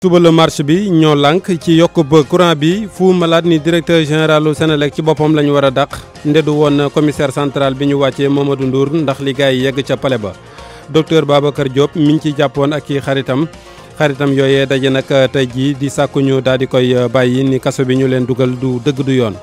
suba la marche bi ñoo lànk ci yokk ba courant bi Fou Malade ni directeur généralu Senelec ci boppam la ñu war a dàq ndedu woon commissaire central bi ñu wàccee Mamadou Ndour ndax li gaay yegg ca palais ba docteur Babacar Diop mi ngi ci jàppoon ak i xaritam yooyee daje nag tey jii di sàkku ñu daal di koy bàyyi ni kaso bi ñu leen dugal du dëgg du yoon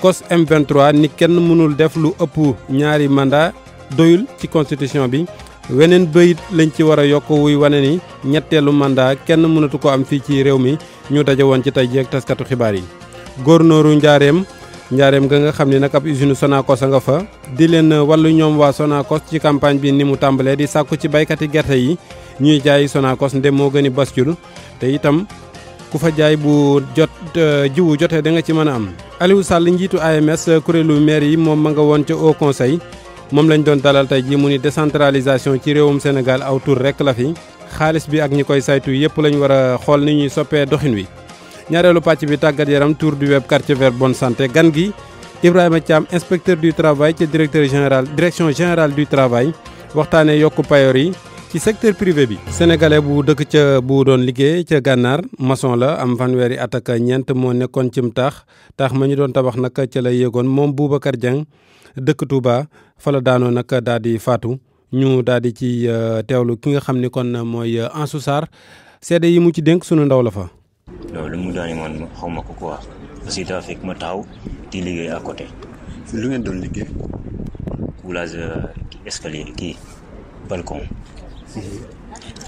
COS M23 ni kenn mënul def lu ëpp ñaari mandat doyul ci constitution bi weneen bëyit lañ ci war a yokk wuy wane ni ñetteelu mandat kenn mënatu ko am fii ci réew mi ñu daje woon ci tey jii ak taskatu xibaar yi góornóoru njaareem ga nga xam ne nag ab usine Sonacos a nga fa di leen wàllu ñoom waa Sonacos ci campagne bi ni mu tàmbalee di sàkku ci baykati gerte yi ñuy jaay Sonacos ndem moo gën a bascule te itam ku fa jaay bu jiwu jotee da nga ci mën a am Aliou Sall njiitu AMS kuréelu maire yi moom ma nga woon ca Haut Conseil moom lañ doon dalal tey jii mu ni décentralisation ci réewum Sénégal aw tur rek la fi xaalis bi ak ñi koy saytu yëpp lañ war a xool ni ñuy soppee doxin wi ñaareelu pàcc bi tàggat yaram tour du web quartier vert bonne santé gan gi Ibrahima Thiam inspecteur du travail ci direction générale du travail waxtaanee yokku payoor yi ci secteur privé bi sénégalais bu dëkk ca bu doon liggéey ca gànnaar maçon la am fanweeri at ak ñeent moo nekkoon cim taax ma ñu doon tabax nag ca la yéegoon moom Boubacar Dieng dëkk Touba fa la daanoo nag daal di faatu ñu daal di ci teewlu ki nga xam ni kon mooy Ansou Sarr seede yi mu ci dénk sunu ndaw la fa. loolu mu daani man xaw ma ko quoi aussi daa fekk ma taxaw di liggéey à côté. lu ngeen doon liggéey. coulage escalier kii balcon.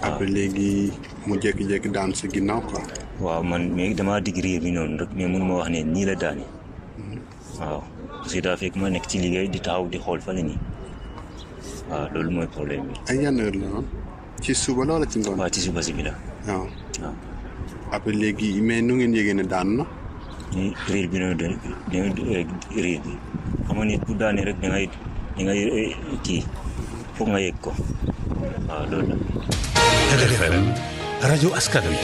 après léegi mu jékki-jékki daan sa ginnaaw quoi. waaw man mais damaa digg riir bi noonu rek mais mënu ma wax ne nii la daani waaw. parce que daa fekk ma nekk ci liggéey di taxaw di xool fale nii waaw loolu mooy problème bi. ay yan heure la noonu ci suba la wala ci ngoon. waaw ci suba si bi la. waaw après léegi mais nu ngeen yëgee ne daan na. ni riir bi noonu riir bi xam nga nit bu daanee rek da ngay kii foog nga yëg ko waaw loolu la. RFM rajo askan wi.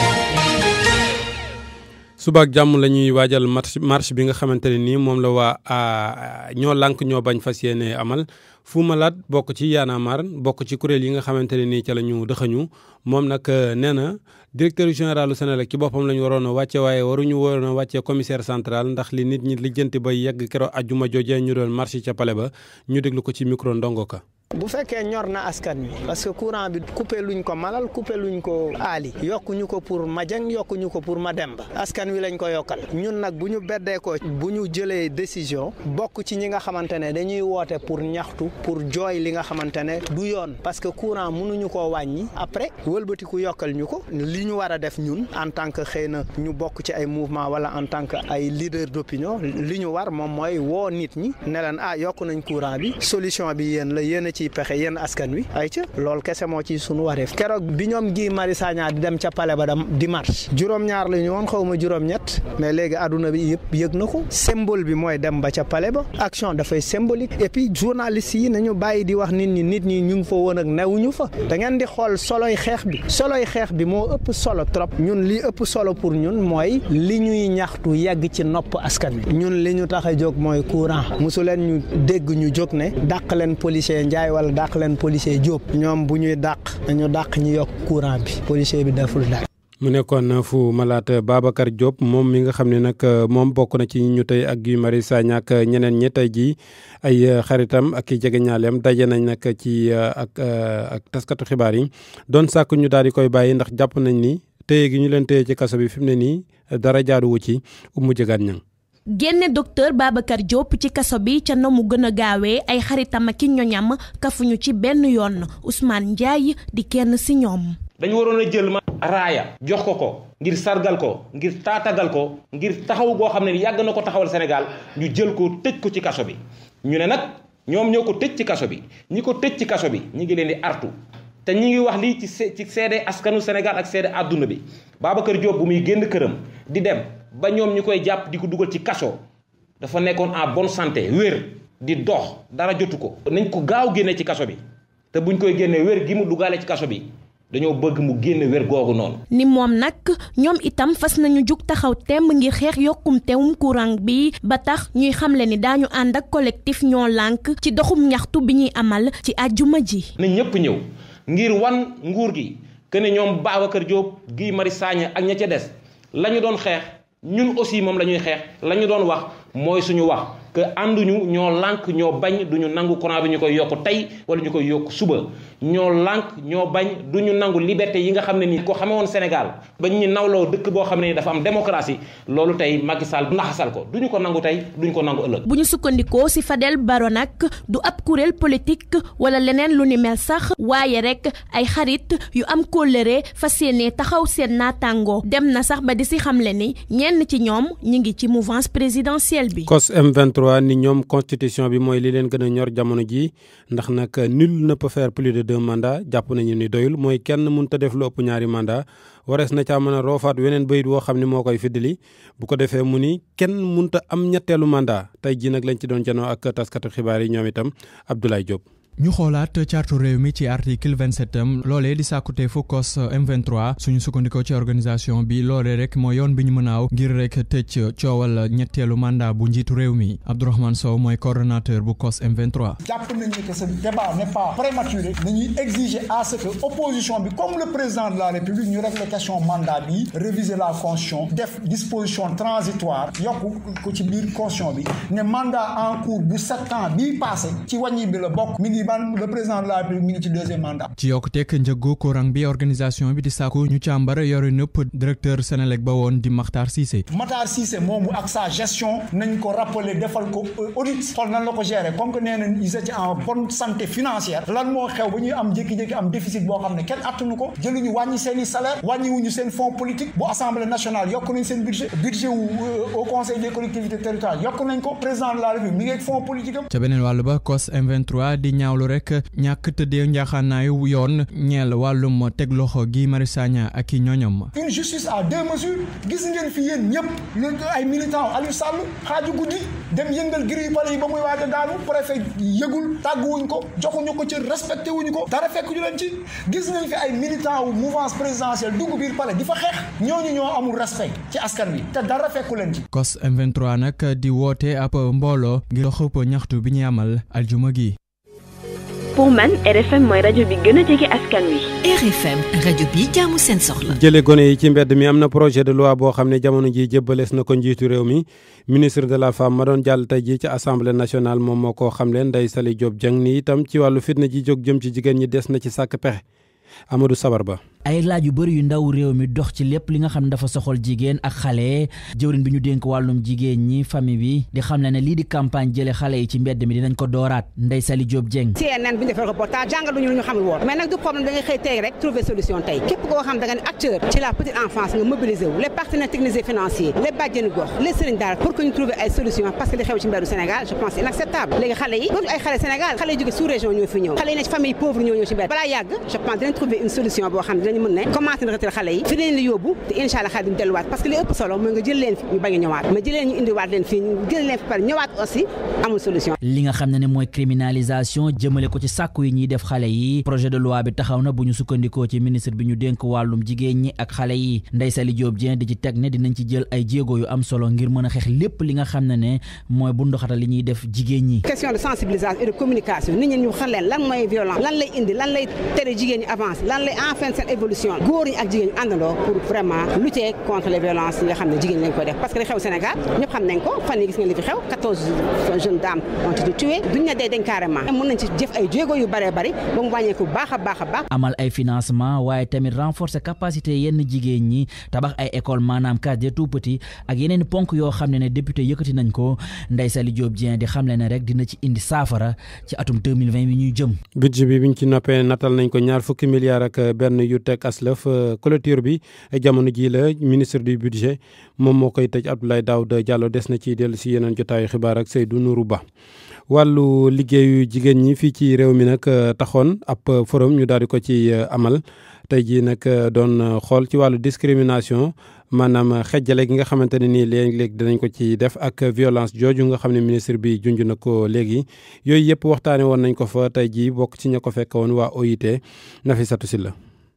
suba ak jàmm la ñuy waajal marche bi nga xamante ne nii moom la waa ñoo lànk ñoo bañ fas yéene amal Fou Malade bokk ci Y'en a marre bokk ci kuréel yi nga xamante ne nii ca la ñu dëxañu moom nag nee na directeur général du Senelec ci boppam la ñu waroon a wàcce waaye waruñu waroon a wàcce commissaire central ndax li nit ñi lijjanti ba yegg keroog ajjuma joojee ñu doon marche ca palais ba ñu déglu ko ci micro Ndongo Ka. bu fekkee ñor na askan wi parce que courant bi coupé luñ ko Malal coupé luñ ko Ali yokkuñu ko pour Madiang yokkuñu ko pour Mademba askan wi lañ ko yokkal ñun nag bu ñu beddee ko bu ñu jëlee décision bokk ci ñi nga xamante ne dañuy woote pour ñaxtu pour jooy li nga xamante ne du yoon parce que courant mënuñu koo wàññi après wëlbatiku yokkal ñu ko li ñu war a def ñun en tant que xëy na ñu bokk ci ay mouvement wala en tant que ay leader d'opinion li ñu war moom mooy woo nit ñi ne leen yokk nañ courant bi solution bi yéen la yéen ci pexe yéen askan wi ay ca loolu kese moo ci sunu wareef keroog bi ñoom Guy Marius Sagna di dem ca palais ba di marche juróom-ñaar la ñu woon xaw ma juróom-ñett mais léegi adduna bi yëpp yëg na ko symbole bi mooy dem ba ca palais ba action dafay symbolique et puis journalistes yi nañu bàyyi di wax nit ñi ñu ngi fa woon ak newuñu fa da ngeen di xool soloy xeex bi moo ëpp solo trop ñun li ëpp solo pour ñun mooy li ñuy ñaxtu yegg ci nopp askan wi ñun li ñu tax a jóg mooy courant mosu leen ñu dégg ñu jóg ne dàq leen policier Ndiaye wala dàq leen policier Diop ñoom bu ñuy dàq ñu yokk courant bi policier bi deful dàq. mu nekkoon Fou Malade Babacar Diop moom mi nga xam ne nag moom bokk na ci ñu tey ak Guy Marius Sagna ak ñeneen ñi tey jii ay xaritam ak i jegeñaaleem daje nañ nag ci ak taskatu xibaar yi doon sàkk ñu daal di koy bàyyi ndax jàpp nañ ni téye gi ñu leen téye ci kaso bi fi mu ne nii dara jaaduwu ci Oumou Diegane Niang. génne docteur Babacar Diop ci kaso bi ca na mu gën a gaawee ay xaritam ak i ñoñam kafuñu ci benn yoon Ousmane Ndiaye di kenn si ñoom. dañu waroon a jël raaya jox ko ngir sargal ko ngir taatagal ko ngir taxaw goo xam ne yàgg na ko taxawal Sénégal ñu jël ko tëj ko ci kaso bi ñu ne nag ñoom ñoo ko tëj ci kaso bi ñi ko tëj ci kaso bi ñi ngi leen di artu te ñi ngi wax lii ci seede askanu Sénégal ak seede àdduna bi Babacar Diop bu muy génn këram di dem ba ñoom ñu koy jàpp di ko dugal ci kaso dafa nekkoon en bonne santé wér di dox dara jotu ko nañ ko gaaw génne ci kaso bi te buñ koy génnee wér gi mu dugaale ci kaso bi dañoo bëgg mu génne wér googu noonu. ni moom nag ñoom itam fas nañu jug taxaw temb ngir xeex yokkum teewum courant bi ba tax ñuy xamle ni daañu ànd ak collectif ñoo lànk ci doxum ñaxtu bi ñuy amal ci àjjuma ji. na ñëpp ñëw ngir wan nguur gi que ne ñoom Babacar Diop Guy Marius Sagna ak ña ca des la ñu doon xeex ñun aussi moom la ñuy xeex la ñu doon wax mooy suñu wax que ànduñu ñoo lànk ñoo bañ duñu nangu courant bi ñu koy yokk tey wala ñu koy yokk suba ñoo lànk ñoo bañ duñu nangu liberté yi nga xam ne ni ko xamee woon Sénégal bañ ñu nawloo dëkk boo xam ne ni dafa am démocratie loolu tey Macky Sall naxasal ko duñu ko nangu tey duñu ko nangu ëllëg. bu ñu sukkandikoo ci Fadel Barro nag du ab kuréel politique wala leneen lu ni mel sax waaye rek ay xarit yu am kóllëre fas yéene taxaw seen naataango dem na sax ba di ci xamle ni ñenn ci ñoom ñi ngi ci mouvance présidentielle bi. COS M23 ni ñoom constitution bi mooy li leen gën a ñor jamono ji ndax nag nul ne peut faire plus de 2 mandats jàpp nañu ni doyul mooy kenn mënut a def lu ëpp 2 mandats warees na caa mën a roofaat weneen bayit woo xam ne moo koy fiddali bu ko defee mu ni kenn mënut a am ñetteelu mandat tey ji nag lañ ci doon janoo ak taskatu xibaar yi ñoom itam Abdoulaye Diop. ñu xoolaat cartu réew mi ci article 27 loolee di sàkkute fu COS M23 suñu sukkandikoo ci organisation bi loolee rek mooy yoon bi ñu mën a aw ngir rek tëj coowal ñetteelu mandat bu njiitu réew mi Abdourahmane Sow mooy coordonnateur bu COS M23. jàpp nañu que ce débat n'est pas prématuré dañuy exiger à ce que opposition bi comme le président de la République ñu régler question mandat bi réviser la constitution def disposition transitoire yokk ko ci biir constitution bi ne mandat en cours bu 7 ans bii passé ci wàññi bi la bokk mi ngi le président de la République mi ngi ci 2e mandat. ci yokkuteeg njëgu courant bi organisation bi di sàkku ñu càmbar yore nëpp directeur Senelec ba woon di Makhtar Cissé. Makhtar Cissé moomu ak sa gestion nañ ko rappeler defal ko audit xool nan la ko gérer comme que nee nañ ils étaient en bonne santé financière lan moo xew ba ñuy am jékki-jékki am déficit boo xam ne kenn attanu ko jëluñu wàññi seen i salaire wàññiwuñu seen fonds politique bu assemblée nationale yokk nañ seen budget wu au conseil des collectivités territoriales yokk nañ ko président de la République mi ngi ak fonds politique am. ca beneen wàll ba COS M23 di ñaawlu rek ñàkk tëddee njaaxaanaayu yoon ñeel wàllum teg loxo Guy Marius Sagna ak i ñoñom. une justice à 2 mesures gis ngeen fi yéen ñëpp ay militants Aliou Sall xaaju guddi dem yëngal giri pale yi ba muy waaj a daanu préfet yëgul tàgguwuñ ko joxuñu ko ci respecté wuñu ko dara fekk ñu leen ci gis nañ fi ay militants wu mouvance présidentielle dugg biir palais di fa xeex ñooñu ñoo amul respect ci askan wi te dara fekku leen ci. COS M23 nag di woote ab mbooloo ngir doxub ñaxtu bi ñu amal aljuma gi. pour man RFM mooy rajo bi gën a jege askan wi. RFM rajo bi jaamu seen soxla. jële gone yi ci mbedd mi am na projet de loi boo xam ne jamono ji jébbalees na ko njiitu réew mi ministre de la femme ma doon jàll tey ji ci assemblée nationale moom moo ko xam leen Ndeye Saly Diop Dieng ni itam ci wàllu fitna ji jóg jëm ci jigéen ñi des na ci sàkk pexe Amadou Sabar Ba. ay laaj yu bëri yu ndaw réew mi dox ci lépp li nga xam ne dafa soxal jigéen ak xale jëwriñ bi ñu dénk wàllum jigéen ñi famille bi di xam ne lii di campagne jële xale yi ci mbedd mi dinañ ko dooraat Ndeye Saly Diop Dieng. CNN bi ñu defee reportage jàngaluñu lu ñu xamul woon mais nag du problème da ngay xëy tey rek trouver solution tey képp koo xam da nga ne acteur ci la petite enfance nga mobiliser wu les partenaires techniques et financiers les bàjjenu gox les sëriñ daara pour que ñu trouver ay solution parce que li xew ci mbeddu Sénégal je pense inacceptable léegi xale yi dootu ay xale Sénégal xale yi jóge sous région ñoo fi ñëw xale yi ne ci famille pauvre ñoo ñëw ci mbedd balaa yàgg je pense dinañ trouver une solution boo xam ne dinañu mën ne commencé na xale yi fi leen li yóbbu te incha allah xale duñ delluwaat parce que li ëpp solo mooy nga jël leen fi ñu bañ a ñëwaat mais jël leen ñu indiwaat leen fii ñu jël leen fi par ñëwaat aussi amul solution. li nga xam ne mooy criminalisation jëmale ko ci sàkku yi ñuy def xale yi projet de loi bi taxaw na bu ñu sukkandikoo ci ministre bi ñu dénk wàllum jigéen ñi ak xale yi Ndeye Saly Diop Dieng di ci teg ne dinañ ci jël ay jéego yu am solo ngir mën a xeex lépp li nga xam ne mooy bu ndoxatal li ñuy def jigéen ñi. question de sensibilisation et de communication nit ñi ñu xam leen lan mooy violence lan lay indi lan lay tere jigéen ñi avance lan lay enfin seen évolution góor ñi ak jigéen ñi àndandoo pour vraiment lutter contre les violences yi nga xam ne jigéen ñi lañ koy def parce que li xew Sénégal ñëpp xam nañ ko fan yi gis nga li fi xew 14 jeunes dames ont été tuées duñ ne day dañ carrément mën nañ ci jëf ay jéego yu bëree bëri ba mu wàññeeku baax a baax a baax. amal ay financement waaye tamit renforcer capacité yenn jigéen ñi tabax ay école maanaam case des tout petits ak yeneen ponk yoo xam ne député yëkkati nañ ko Ndeye Saly Diop Dieng di xam ne rek dina ci indi saafara ci atum 2020 bi ñuy jëm. budget bi biñ ci noppee natal nañ ko ñaar fukki milliards ak benn yu teg aslëf clôture bi jamono ji la ministre du budget moom moo koy tëj Abdoulaye Daouda Diallo des na ci dellu si yeneen jotaayu xibaar ak Seydou Nourou Ba. wàllu liggéeyu jigéen ñi fii ci réew mi nag taxoon ab forum ñu daal di ko ci amal tey jii nag doon xool ci wàllu discrimination maanaam xejjale gi nga xamante ne nii léeg-léeg dinañ ko ci def ak violence jooju nga xam ne ministre bi junj na ko léegi yooyu yëpp waxtaane woon nañ ko fa tey jii bokk ci ña ko fekk woon waa OIT Nafissatou Sylla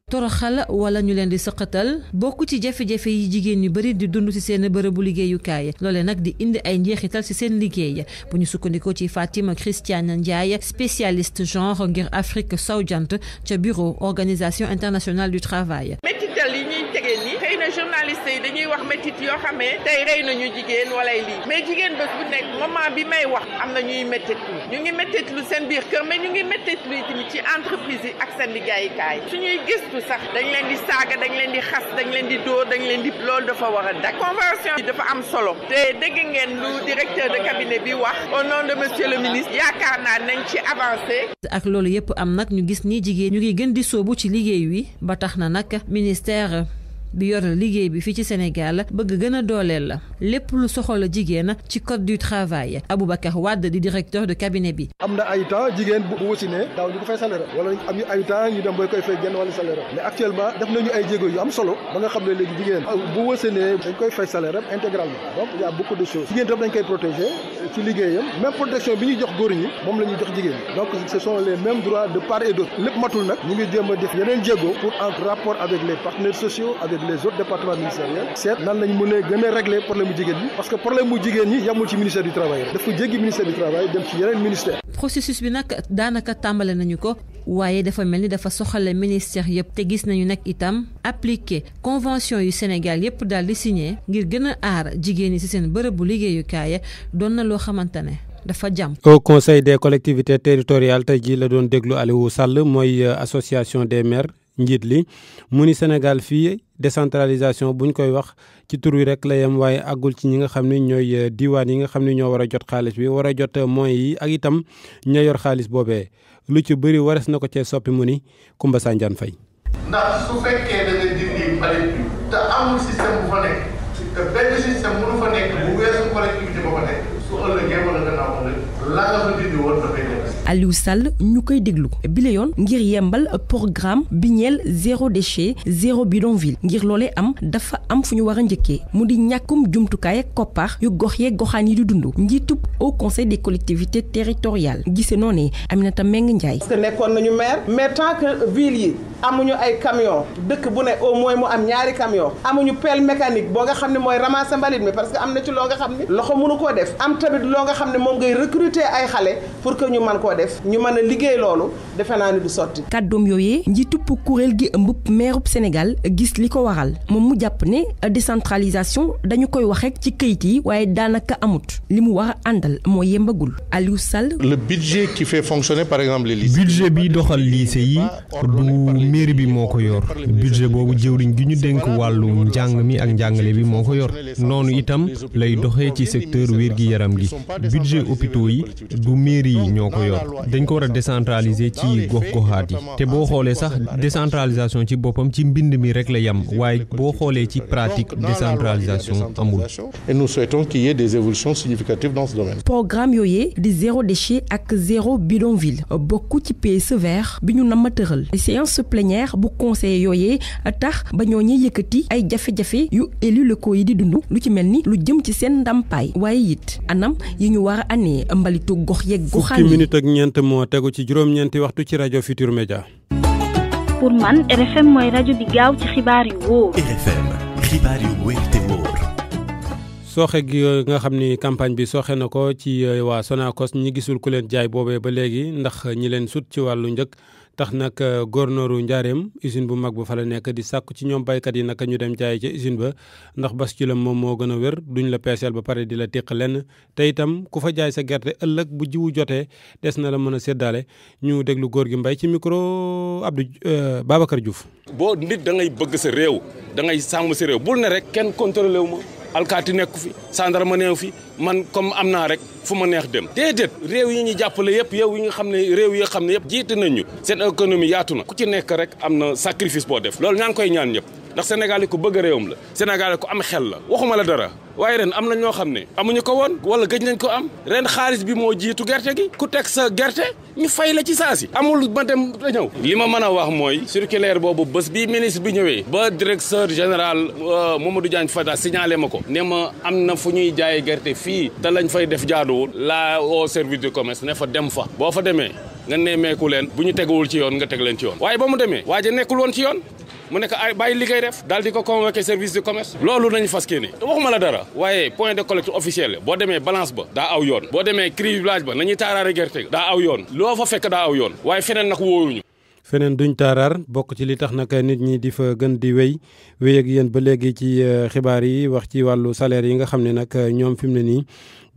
toroxal wala ñu leen di sëqatal bokk ci jafe-jafe yi jigéen ñu bari di dund ci seen bërëbu liggéeyukaay loole nag di indi ay njeexital ci seen liggéey bu ñu sukkandikoo ci Fatima Christiane Ndiaye spécialiste genre ngir Afrique sowu jant ca bureau organisation internationale du travail. métital yi ñuy tegee nii xëy na journaliste yi dañuy wax métit yoo xamee tey rey nañu jigéen wala lii mais jigéen bés bu nekk moment bi may wax am na ñuy méttitlu ñu ngi méttitlu seen biir kër mais ñu ngi méttitlu tamit ci entreprise yi ak seen liggéeyukaay suñuy gëstu sax dañ leen di saaga dañ leen di xas dañ leen di dóor dañ leen di loolu dafa war a dak convention bi dafa am solo te dégg ngeen lu directeur de cabinet bi wax au nom de monsieur le ministre yaakaar naa nañ ci avancé. ak loolu yëpp am nag ñu gis ni jigéen ñu ngi gën di soobu ci liggéey wi ba tax na nag ministère bi yor liggéey bi fii ci Sénégal bëgg gën a dooleel la lépp lu soxla jigéen ci code du travail Aboubacar Wade di directeur de cabinet bi. am na ay temps jigéen bu wasinee daaw ñu ko fay salaire wala am ñu ay temps ñu dem boy koy fay genn wala salaire mais actuellement def nañu ay jéego yu am solo ba nga xam ne léegi jigéen bu wasinee dañ koy fay salaire intégralement donc il y a beaucoup de choses jigéen tam dañ koy protéger ci liggéeyam même protection bi ñuy jox góor ñi moom la ñuy jox jigéen ñi donc ce sont les mêmes droits de part et d'autre lépp matul nag ñu ngi jéem a def yeneen jéego pour en rapport avec les partenaires sociaux avec les autres départements ministériels seet nan lañ mën a gën a régler problème mu jigéen ñi parce que problème mu jigéen ñi yamul ci ministère du travail rek dafa jéggi ministère du travail dem ci yeneen ministère. processus bi nag daanaka tàmbale nañu ko waaye dafa mel ni dafa soxale ministère yëpp te gis nañu nag itam appliqué convention yu Sénégal yëpp daal di signé ngir gën a aar jigéen ñi ci seen bërëbu liggéeyukaay doon na loo xamante ne dafa jàmm. au conseil des collectivités territoriales tey jii la doon déglu Aliou Sall mooy association des maires njiit li mu ni Sénégal fii décentralisation buñ koy wax ci tur wi rek la yem waaye àggul ci ñi nga xam ne ñooy diwaan yi nga xam ne ñoo war a jot xaalis bi war a jot moyens yi ak itam ña yor xaalis boobee lu ci bëri wares na ko cee soppi mu ni Koumba Sandiane Faye. ndax su fekkee da nga dindi mbalit bi te amul système bu fa nekk te benn système mënu fa nekk bu weesu collectivité ba fa nekk su ëllëgee wala gannaaw ëllëg la nga fa dindi woon dafay nekk. Aliou Sall ñu koy déglu bile yoon ngir yembal programme bi ñeel zéro déchet zéro bidonville ngir loolee am dafa am fu ñu war a njëkkee mu di ñàkkum jumtukaay ak koppar yu gox yeeg goxaan yi di dund njiitub au conseil des collectivités territoriales gisee noonu Aminata Mbengue Ndiaye. parce que nekkoon nañu maire mais tant que ville yi amuñu ay camion dëkk bu ne au moins mu am ñaari camion amuñu pelle mécanique boo nga xam ne mooy ramasser mbalit mi parce que am na ci loo nga xam ne loxo mënu koo def am tamit loo nga xam ne moom ngay recruter ay xale pour que ñu mën koo def ñu mën a liggéey loolu defe naa ni du sotti. kàddoom yooyee njiitub kuréel gi ëmb meerub Sénégal gis li ko waral moom mu jàpp ne décentralisation dañu koy wax rek ci këyit yi waaye daanaka amut li mu war a àndal moo yembagul Aliou Sall. le budget qui fait fonctionner par exemple les lycées. budget bi doxal lycée yi du mairie bi moo ko yor budget boobu jëwriñ gi ñu dénk wàllu njàng mi ak njàngale bi moo ko yor noonu itam lay doxee ci secteur wér-gi-yaram gi budget hôpitaux yi du mairie yi ñoo ko yor dañ ko war a décentraliser ci gox-goxaat yi te boo xoolee sax décentralisation ci boppam ci mbind mi rek la yam waaye boo xoolee ci pratique décentralisation amul. et nous souhaitons qu'il y ait des évolutions significatives dans ce domaine. programme yooyee di zéro déchet ak zéro bidonville bokk ci PSE vert bi ñu nama tëral séance plénière bu conseil yooyee tax ba ñoo ñuy yëkkati ay jafe-jafe yu élus locaux yi di dund lu ci mel ni lu jëm ci seen ndàmpaay waaye it anam yi ñu war a anee mbalitu gox yeeg goxaan yi. fukki minute ak ñeent moo tegu ci juróom-ñeenti waxtu ci rajo Futur Média. pour man RFM mooy rajo bi gaaw ci xibaar yu wóor. RFM xibaar yu wóor te wóor. sooxe gi nga xam ni campagne bi sooxe na ko ci waa Sonacos ñi gisul ku leen jaay boobee ba léegi ndax ñi leen sut ci wàllu njëg tax nag gornooru Njaareem usine bu mag ba fa la nekk di sàkku ci ñoom baykat yi naka ñu dem jaay ca usine ba ndax bascule moom moo gën a wér duñ la peeseel ba pare di la téq lenn te itam ku fa jaay sa gerte ëllëg bu jiwu jotee des na la mën a séddaale ñu déglu góor gi Mbay ci micro Abdou Babacar Diouf. boo nit da ngay bëgg sa réew da ngay sàmm sa réew bul ne rek kenn contrôlé wu ma alkaati nekku fi gendarme neew fi man comme am naa rek fu ma neex dem déedéet réew yi ñu jàppale yëpp yow yi nga xam ne réew yi nga xam ne yëpp jiite nañu seen économie yaatu na ku ci nekk rek am na sacrifice boo def loolu ñaa ngi koy ñaan ñëpp ndax Sénégal yi ko bëgg réewam la Sénégal yi ko am xel la waxuma la dara waaye ren am na ñoo xam ne amuñu ko woon wala gëj nañ ko am ren xaalis bi moo jiitu gerte gi ku teg sa gerte ñu fay la ci saasi amul ma dem da ñëw li ma mën a wax mooy circulaire boobu bés bi ministre bi ñëwee ba directeur général Mamadou Diagne Fada signalé ma ko ne ma am na fu ñuy jaayee gerte fii te lañ fay def jaaduwul la au service du commerce ne fa dem fa boo fa demee nga nemmeeku leen bu ñu teguwul ci yoon nga teg leen ci yoon waaye ba mu demee waaye nekkul woon ci yoon mu nekk ay bàyyi li ngay def daal di ko convoqué service de commerce loolu nañu fas yéene waxuma la dara waaye point de collecte officiel boo demee balance ba daa aw yoon boo demee criblage ba nañuy taaraare gerte daa aw yoon loo fa fekk daa aw yoon waaye feneen nag wóoruñu feneen duñ taaraar bokk ci li tax nag nit ñi di fa gën di wéy ak yéen ba léegi ci xibaar yi wax ci wàllu salaire yi nga xam ne nag ñoom fi mu ne nii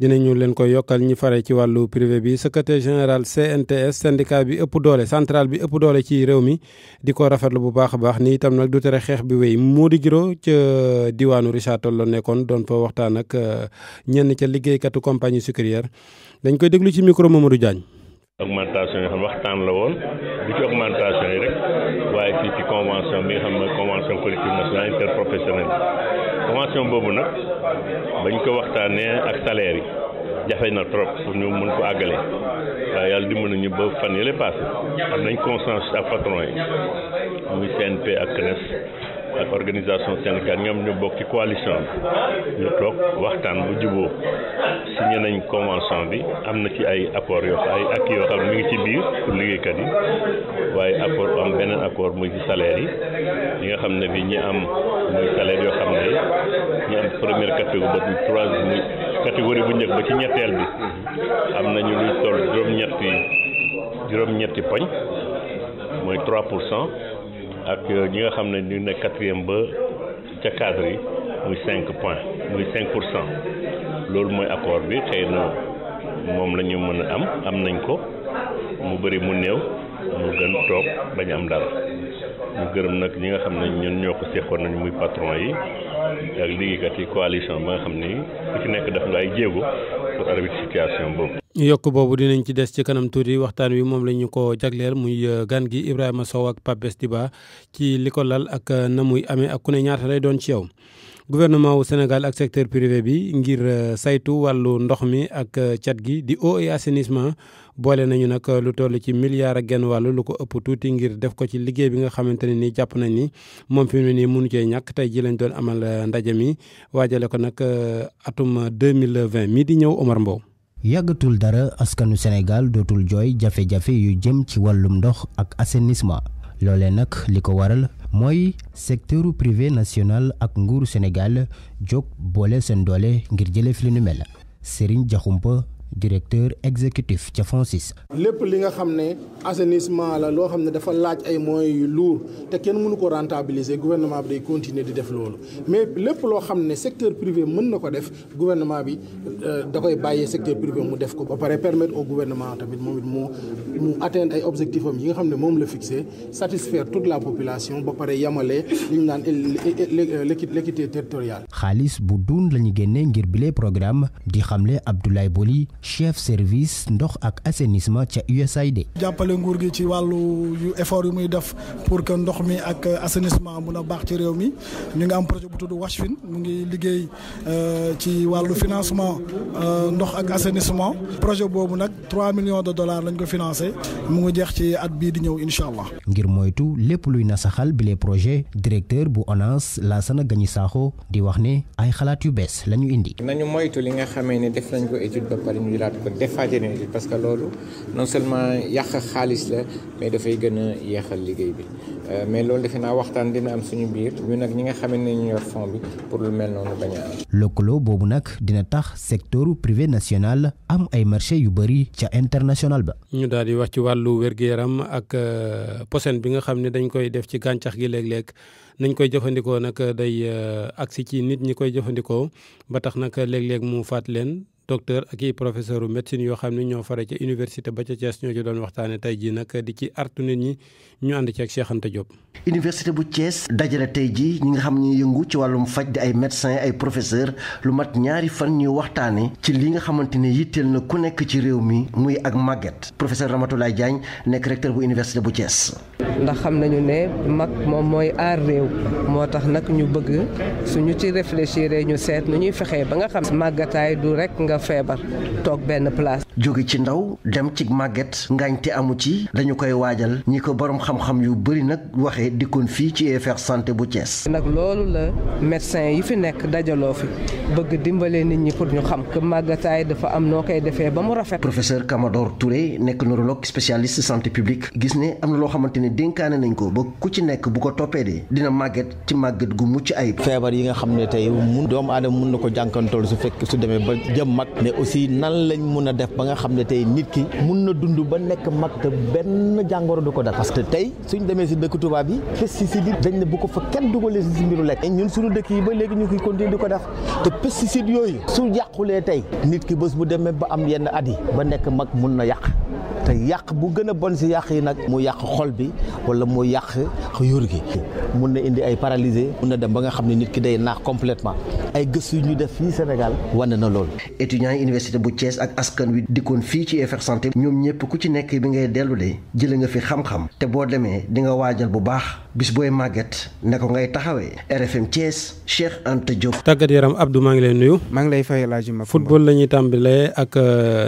dinañu leen koy yokkal ñi fare ci wàllu privé bi secrétaire général CNTS syndicat bi ëpp doole central bi ëpp doole ci réew mi di ko rafetlu bu baax a baax ni itam nag du tere xeex bi wéy Mody Guiro ca diwaanu Richard Toll la nekkoon doon fa waxtaan ak ñenn ca liggéeykatu compagnie sucrière dañ koy déglu ci micro Mamadou Diagne. augmentation yi xam waxtaan la woon du ci augmentation yi rek waaye fii ci convention bi nga xam ne convention collective nationale interprofessionnelle convention boobu nag bañ ko waxtaanee ak salaire yi jafe na trop pour ñu mën ko àggale waaye yàlla dimbali nañu ba fan yële passé am nañ consensus ak patron yi muy CNP ak CNES ak organisation syndicale ñoom ñu bokk ci coalition bi ñu toog waxtaan bu juboo signé nañ convention bi am na ci ay accords yoo ay ak yoo xam ne mi ngi ci biir pour liggéeykat yi waaye accord am beneen accord muy ci salaire yi nga xam ne bi ñi am muy salaire yoo xam ne ñi am première catégorie ba muy troisième muy catégorie bu njëkk ba ci ñetteel bi am nañu luy toll juróom-ñetti poñ mooy 3%. ak ñi nga xam ne ñu ne quatrième ba ca cadre yi muy 5 points muy 5% loolu mooy accord bi xëy na moom la ñu mën a am nañ ko mu bëri mu néew mu gën toog bañ am dara ñu gërëm nag ñi nga xam ne ñun ñoo ko seqoon nañu muy patron yi ak liggéeykat yi coalition ba nga xam ni ku ci nekk def nga ay jéego pour arbitre situation boobu. yokk boobu dinañ ci des ci kanam tuuti waxtaan wi moom la ñu ko jagleel muy gan gi Ibrahima Sow ak Pape Bes Diba ci li ko lal ak na muy amee ak ku ne ñaata lay doon ci yow. gouvernement wu Sénégal ak secteur privé bi ngir saytu wàllu ndox mi ak cat gi di eau et assainissement boole nañu nag lu toll ci milliard ak genn wàll lu ko ëpp tuuti ngir def ko ci liggéey bi nga xamante ne nii jàpp nañ ni moom fi mu ne nii mënu cee ñàkk tey ji lañ doon amal ndaje mi waajale ko nag atum 2020 mii di ñëw Omar Mbow. yàggatul dara askanu Sénégal dootul jooy jafe-jafe yu jëm ci wàllum ndox ak assainissement loolee nag li ko waral mooy secteur privé national ak nguuru Sénégal jóg boole seen doole ngir jëlee fi lu nu mel Serigne Diakhoumpa directeur exécutif ca FONSIS. lépp li nga xam ne assainissement la loo xam ne dafa laaj ay moyens yu lourd te kenn mënu ko rentabiliser gouvernement bi day continuer di def loolu mais lépp loo xam ne secteur privé mën na ko def gouvernement bi da koy bàyyee secteur privé mu def ko ba pare permettre au gouvernement tamit moom it mu atteindre ay objectifs am yi nga xam ne moom la fixé satisfaire toute la population ba pare yamale li ñu naan l'équité territoriale. xaalis bu duun la ñu génne ngir bile programme di xamle Abdoulaye Boli chef service ndox ak assainissement ca USAID. jàppale nguur gi ci wàllu yu effort yu muy def pour que ndox mi ak assainissement mun a baax ci réew mi ñu ngi am projet bu tudd Washfin mu ngi liggéey ci wàllu financement ndox ak assainissement projet boobu nag $3 millions lañ ko financé mu ngi jeex ci at bii di ñëw incha allah. ngir moytu lépp luy nasaxal bile projet directeur bu ONAS Lassana Gagny Sakho di wax ne ay xalaat yu bees la ñu indi. nañu moytu li nga xamee ne def nañ ko étude ba pare ñu laat ko defaatee ne étude parce que loolu non seulement yàq xaalis la mais dafay gën a yéexal liggéey bi mais loolu defe naa waxtaan dina am suñu biir ñu nag ñi nga xamee ne ñu yor fond bi pour lu mel noonu bañ a am. lëkkaloo boobu nag dina tax secteur privé national am ay marché yu bëri ca international ba. ñu daal di wax ci wàllu wér-gu-yaram ak posen bi nga xam ne dañ koy def ci gàncax gi léeg-léeg nañ koy jëfandikoo nag day agsi ci nit ñi koy jëfandikoo ba tax nag léeg-léeg mu faat leen. docteur ak i professeur médecine yoo xam ne ñoo fare ca université ba ca Thiès ñoo ci doon waxtaane tey jii nag di ci artu nit ñi ñu ànd ci ak Cheikh Anta Diop. université bu Thiès dajale tey jii ñi nga xam ne yëngu ci wàllum faj di ay médecins ay professeur lu mat ñaari fan ñuy waxtaane ci li nga xamante ne yitteel na ku nekk ci réew mi muy ak màgget professeur Ramatoulaye Diagne nekk recteur bu université bu Thiès. ndax xam nañu ne mag moom mooy aar réew moo tax nag ñu bëgg suñu ci réfléchir ñu seet nu ñuy fexee ba nga xam màggataay du rek nga nga feebar toog benn place. jóge ci ndaw dem ci màgget ngaañte amu ci dañu koy waajal ñi ko borom xam-xam yu bëri nag waxee dikkoon fii ci UFR santé bu Thiès. nag loolu la médecin yi fi nekk dajaloo fi bëgg dimbale nit ñi pour ñu xam que màggataay dafa am noo koy defee ba mu rafet. professeur Kamador Touré nekk neurologue spécialiste santé publique gis ne am na loo xamante ne dénkaane nañ ko ba ku ci nekk bu ko toppee de dina màgget ci màgget gu mucc ayib. feebar yi nga xam ne tey doomu aadama mun na ko jànkantool su demee ba jëm mag mais aussi nan lañ mun a def ba nga xam ne tey nit ki mun na dund ba nekk mag te benn jàngoro du ko dal parce que tey suñ demee si dëkk tubaab yi pesticide yi dañ ne bu ko fa kenn dugalee si mbiru lekk ñun suñu dëkk yi ba léegi ñu koy continuer di ko def te pesticide yooyu su yàqulee tey nit ki bés bu demee ba am yenn at yi ba nekk mag mun na yàq te yàq bu gën a bon si yàq yi nag mu yàq xol bi wala mu yàq yóor gi mun na indi ay paralysé mun na dem ba nga xam ne nit ki day naax complètement ay gëstu yu ñu def fii Sénégal wane na loolu. étudiants yi université bu Thiès ak askan wi dikkoon fii ci UFR santé ñoom ñëpp ku ci nekk bi ngay dellu de jëlee nga fi xam-xam te boo demee di nga waajal bu baax bis booy màgget ne ko ngay taxawee. RFM Thiès Cheikh Anta Diop. tàggat yaram Abdou maa ngi lay nuyu. maa ngi lay fay laaj ma. football la ñuy tàmbalee ak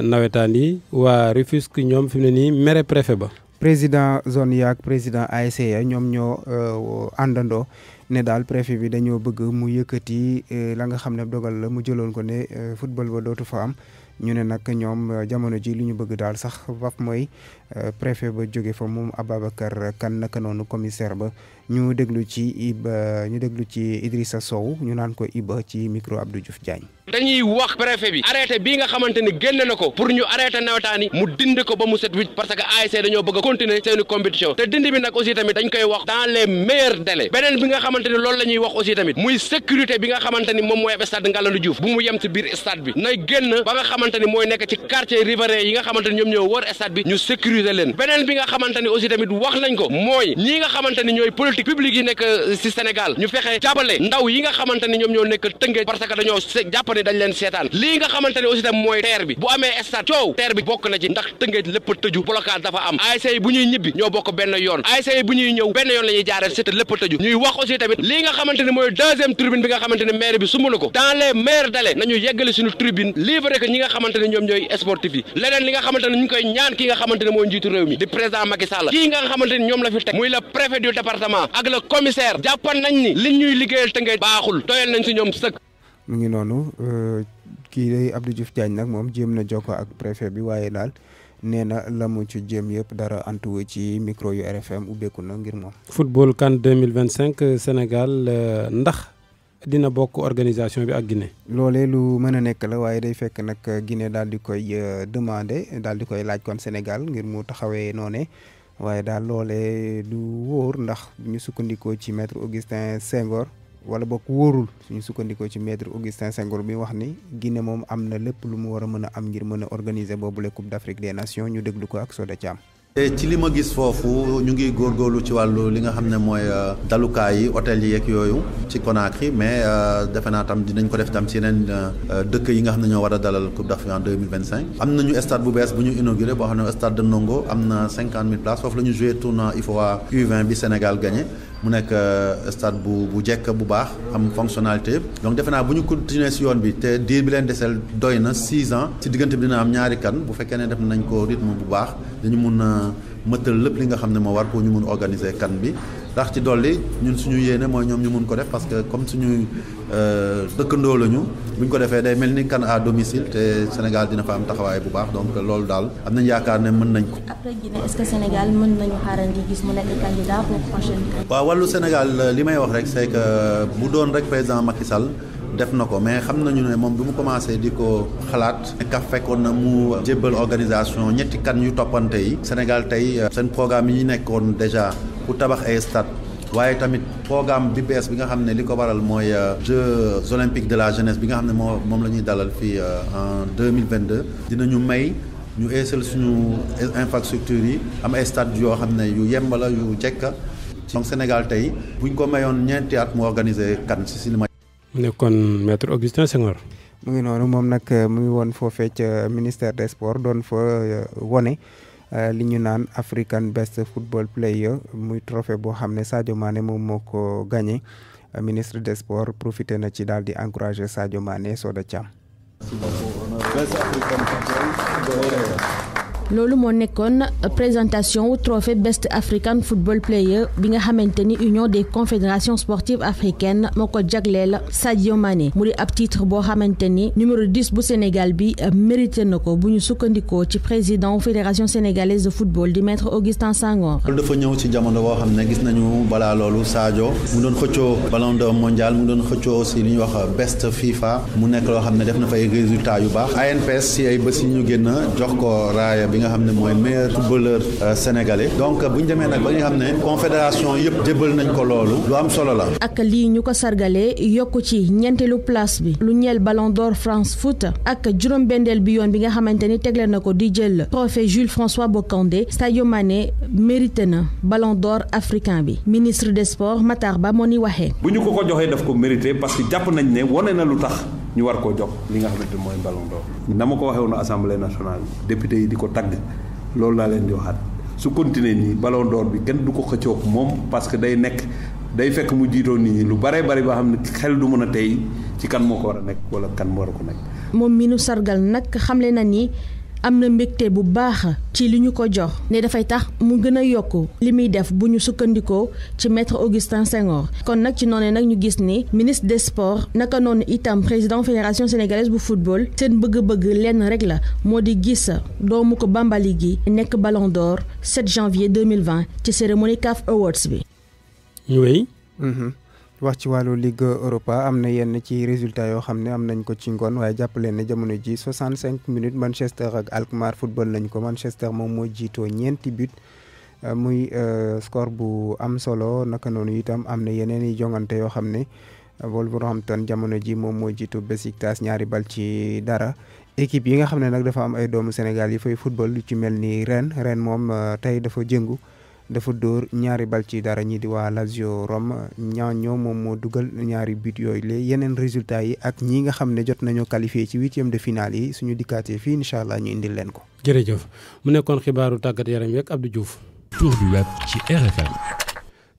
nawetaan yi waa Rufisque ñoom fi mu ne nii mere préfet ba. président zone yaak président ASC ya ñoom ñoo àndandoo ne daal préfet bi dañoo bëgg mu yëkkati la nga xam ne dogal la mu jëloon ko ne football ba dootu fa am ñu ne nag ñoom jamono ji li ñu bëgg daal sax waf mooy préfet ba jóge fa moom Ababacar Kane naka noonu commissaire ba ñu déglu ci Idrissa Sow ñu naan ko Iba ci micro Abdou Diouf Diagne. dañuy wax préfet bi arrêté bii nga xamante ni génne na ko pour ñu arrêté nawetaan yi mu dindi ko ba mu set wicc parce que ASC dañoo bëgg a continuer seeni compétition te dindi bi nag aussi tamit dañ koy wax dans les meilleurs délais beneen bi nga xamante ni loolu la ñuy wax aussi tamit muy sécurité bi nga xamante ni moom mooy stade Ngalandou Diouf bu mu yem ci biir stade bi nay génn ba nga xamante ni mooy nekk ci quartier riverain yi nga xamante ni ñoom ñoo wër stade bi ñu sécuriser leen beneen bi nga xamante ni aussi tamit wax nañ ko mooy ñi nga xamante ni ñooy politique publique yi nekk ci Sénégal ñu fexe jàppale ndaw yi nga xamante ni ñoom ñoo nekk Tëngéej parce que dañoo jàpp ne dañ leen seetaan lii nga xamante ni aussi tamit mooy terre bi bu amee stade coow terre bi bokk na ci ndax Tëngéej lépp tëju blocage dafa am ASC yi bu ñuy ñibbi ñoo bokk benn yoon ASC yi bu ñuy ñëw benn yoon la ñuy jaaree c'est lépp tëju ñuy wax aussi tamit lii nga xamante ni mooy deuxième tribune bi nga xamante ni maire bi sumb na ko dans les meilleurs délais nañu yeggale suñu tribune livrer que ñi nga xamante ni ñoom ñooy sportif yi leneen li nga xamante ni ñu ngi koy ñaan ki nga xamante ni mooy njiitu réew mi di président Macky Sall kii nga xamante ni ñoom la fi teg muy le préfet du département ak le commissaire jàppan nañ ni li ñuy liggéeyal Tëngéej baaxul doyal nañ si ñoom sëkk. mu ngi noonu kii day Abdou Diouf Diagne nag moom jéem na jokkoo ak préfet bi waaye daal nee na la mu ci jéem yëpp dara antuwu ci micro yu RFM ubbeeku na ngir moom. football CAN 2025 Sénégal ndax dina bokk organisation bi ak Guinée. loolee lu mën a nekk la waaye day fekk nag Guinée daal di koy demander daal di koy laaj kon Sénégal ngir mu taxawee noone waaye daal loolee du wóor ndax ñu sukkandikoo ci maître Augustin Senghor wala bokk wóorul suñu sukkandikoo ci maître Augustin Senghor bi wax ni Guinée moom am na lépp lu mu war a mën a am ngir mën a organiser boobule Coupe d'Afrique des Nations ñu déglu ko ak Soda Thiam. te ci li ma gis foofu ñu ngi góorgóorlu ci wàllu li nga xam ne mooy dalukaay yi hôtel yi ak yooyu ci Conakry mais defe naa tam dinañ ko def tam ci yeneen dëkk yi nga xam ne ñoo war a dalal Coupe d'Afrique en 2025. am nañu stade bu bees bu ñu inauguré boo xam ne stade de Ndongo am na 50 000 places foofu la ñu joué tournoi IFOA U20 bi Sénégal gagné mu nekk stade bu jekk bu baax am fonctionnalité donc defe naa bu ñu continuer si yoon bi te diir bi leen desel doy na 6 ans ci diggante bi dina am ñaari kan bu fekkee ne def nañ ko rythme bu baax dañu mun a mëtal lépp li nga xam ne moo war pour ñu mun organiser kan bi ndax ci dolli ñun suñu yéene mooy ñoom ñu mun ko def parce que comme suñu dëkkandoo lañu bu ñu ko defee day mel ni kan à domicile te Sénégal dina fa am taxawaay bu baax donc loolu daal am nañ yaakaar ne mën nañ ko. après Guinée est-ce que Sénégal mën nañu xaarandi gis mu nekk candidat pour prochaine. waaw wàllu Sénégal li may wax rek c'est que bu doon rek président Macky Sall def na ko mais xam nañu ne moom bi mu commencé di ko xalaat ka fekkoon na mu jébbal organisation ñetti kan yu toppante yi Sénégal tey seen programme yi ñu nekkoon déjà pour tabax ay stade waaye tamit programme bi bees bi nga xam ne li ko waral mooy Jeux olympiques de la jeunesse bi nga xam ne moom la ñuy dalal fii en 2022 dinañu may ñu eesal suñu infrastructure yi am ay stade yoo xam ne yu yembala yu jekka donc Sénégal tey buñ ko mayoon ñeenti at mu organiser kan si cinéma. mu nekkoon maître Augustin Senghor. mu ngi noonu moom nag mu ngi woon foofee ca ministère des sports doon fa wone li ñu naan African Best Football Player muy trophée boo xam ne Sadio Mané moom moo ko gagné ministre des sports profité na ci daal di encourager Sadio Mané Soda Thiam. loolu moo nekkoon présentation wu trophée Best African Football Player bi nga xamante ni Union des confédérations sportives africaines moo ko jagleel Sadio Mané mu di ab titre boo xamante ni numéro 10 bu Sénégal bi mérité na ko bu ñu sukkandikoo ci président fédération sénégalaise de football di maître Augustin Senghor. loolu dafa ñëw ci jamono boo xam ne gis nañu balaa loolu Sadio mu doon xëccoo ballon d'or mondial mu doon xëccoo aussi li ñuy wax best FIFA mu nekk loo xam ne def na fa ay résultats yu baax ANPS ci ay bés yi ñu génn jox ko raaya bi nga xam ne mooy meilleur footballeur sénégalais donc bu ñu demee nag ba nga xam ne confédération yëpp jébbal nañ ko loolu lu am solo la. ak lii ñu ko sargalee yokku ci ñeenteelu place bi lu ñeel ballon d'or France Foot ak juróom-bendeel bi yoon bi nga xamante ni tegle na ko di jël trophée Jules François Bocandé Sadio Mané mérité na ballon d'or africain bi ministre des sports Matar Ba moo ni waxee. bu ñu ko joxee daf ko mérité parce que jàpp nañ ne wane na lu tax ñu war koo jox li nga xamante mooy ballon d'or na ma ko waxee woon assemblée nationale député yi di ko tagg loolu laa leen di waxaat su continuer nii ballon d'or bi kenn du ko xëccoog moom parce que day fekk mu jiitoo nit ñi lu bare bari ba xam ne xel du mën a tey ci kan moo ko war a nekk wala kan moo war a ko nekk. moom mi nu sargal nag xamle na ni am na mbégte bu baax ci li ñu ko jox ne dafay tax mu gën a yokk li muy def bu ñu sukkandikoo ci maître Augustin Senghor kon nag ci noonu nag ñu gis ni ministre des sports naka noonu itam président fédération sénégalaise bu football seen bëgg-bëgg lenn rek la moo di gis doomu ko Bambali gi nekk ballon d'or 7 janvier 2020 ci cérémonie CAF Awards bi. ñu wéy. wax ci wàllu Ligue Europa am na yenn ci résultats yoo xam ne am nañ ko ci ngoon waaye jàpp leen ne jamono ji 65 minutes Manchester ak Alkmaar football nañ ko Manchester moom moo jiitoo ñeenti but muy score bu am solo naka noonu itam am na yeneen i jongante yoo xam ne Wolverhampton jamono ji moom moo jiitu Besiktas 2-0 équipe yi nga xam ne nag dafa am ay doomu Sénégal yi fay football lu ci mel ni Rennes moom tey dafa jëngu dafa dóor 2-0 ñi di waa Lazio Rome ñoo moom moo dugal 2 but yooyu la yeneen résultats yi ak ñi nga xam ne jot nañoo qualifié ci 8e de finale yi suñu dikkaatee fii incha allah ñu indil leen ko. jërëjëf mu nekkoon xibaaru tàggat yaram yeeg Abdou Diouf. Tour du web ci RFM.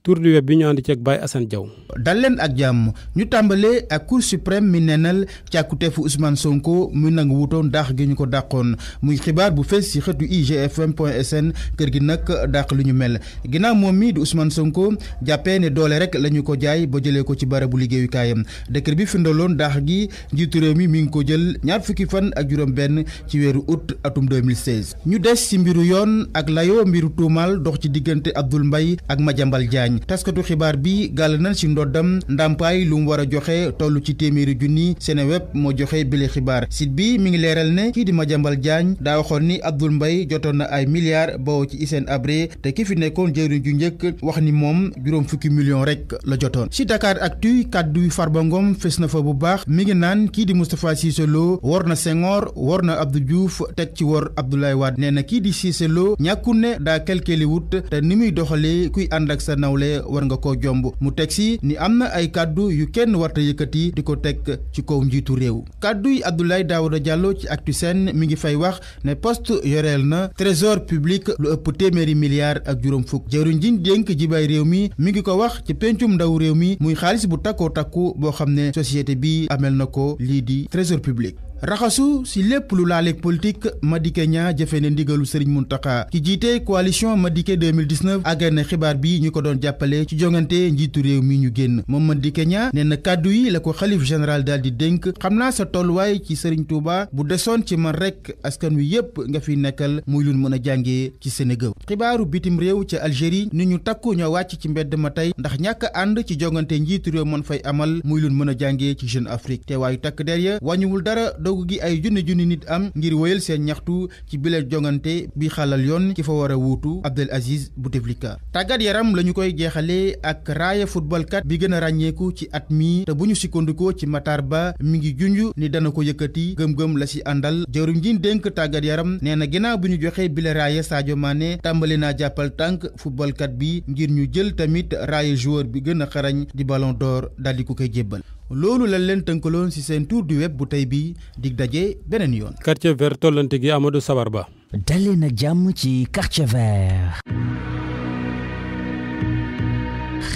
tour du web bi ñu ànd ceeg Baye Assane Diaw. dal leen ak jàmm ñu tàmbalee ak cour suprême mi neenal càkkuteefu Ousmane Sonko muy nangu wutoon dàq gi ñu ko dàqoon muy xibaar bu fees ci xëtu igfm.sn kër gi nag dàq lu ñu mel ginnaaw moom mi di Ousmane Sonko jàppee ne doole rek la ñu ko jaay ba jëlee ko ci barabu liggéeyukaayam décret bi findaloon dàq gi njiitu réew mi ngi ko jël 20 fan ak juróom-benn ci weeru août atum 2016 ñu des ci mbiru yoon ak layoo mbiru tuumal dox ci diggante Abdoul Mbaye ak Madiambal Diagne taskatu xibaar bi gàll na ci ndoddam ndàmpaay lu mu war a joxe toll ci téeméeri junni Seneweb moo joxe bile xibaar site bi mi ngi leeral ne kii di Madiambal Diagne daa waxoon ni Abdoul Mbaye jotoon na ay milliards bawoo ci Hissène Habré te ki fi nekkoon jëwriñ ju njëkk wax ni moom juróom fukki millions rek la jotoon ci Dakar Actu kàddu Farba Ngom fes na fa bu baax mi ngi naan kii di Moustapha Cissé Lo wor na Senghor wor na Abdou Diouf teg ci wor Abdoulaye Wade nee na kii di Cissé Lo ñàkkul ne daa kelkeli wut te ni muy doxalee kuy ànd ak sa nawle war nga koo jomb mu teg si ni am na ay kàddu yu kenn warta yëkkati di ko teg ci kaw njiitu réew kàddu yi Abdoulaye Daouda Diallo ci Actu Sen mi ngi fay wax ne poste yoreel na trésor public lu ëpp téeméeri milliards ak juróom fukk jëwriñ ji dénk jibaay réew mi ngi ko wax ci pencum ndaw réew mi muy xaalis bu takkoo takku boo xam ne société bi amel na ko lii di trésor public raxasu si lépp lu laaleeg politique Madické Niang jëfe ne ndigalu Serigne Mountakha ki jiite coalition Madické 2019 àggal na xibaar bi ñu ko doon jàppale ci jongante njiitu réew mi ñu génn moom Madické Niang nee na kàddu yi la ko xalif général daal di dénk xam naa sa tolluwaay ci Serigne Touba bu desoon ci man rek askan wi yépp nga fi nekkal muy luñ mën a jàngee ci Sénégal xibaaru bitim réew ca Algérie ni ñu takku ñoo wàcc ci mbedd ma tey ndax ñàkk ànd ci jongante njiitu réew mën fay amal muy luñ mën a jàngee ci Jeune Afrique te waayu takk der ya wàññiwul dara dogu gi ay junni nit am ngir wéyal seen ñaxtu ci bile jongante bi xalal yoon ki fa war a wuutu Abdel Aziz Bouteflika tàggat yaram la ñu koy jeexalee ak raaya footballkat bi gën a ràññeeku ci at mi te bu ñu sukkandikoo ci Matar Ba mi ngi junj ni dana ko yëkkati gëm-gëm la si àndal jëwriñ ji dénk tàggat yaram nee na ginnaaw bi ñu joxee bile raaya Sadio Mané tàmbali naa jàppal tànk footballkat bi ngir ñu jël tamit raaya joueur bi gën a xarañ di Ballon d'Or daldi ko koy jébbal loolu lañ leen tënkaloon ci seen tour du web bu tey bi dig daje beneen yoon. quartier vert tollante gi Amadou Sabar Ba. dalee na jàmm ci quartier vert.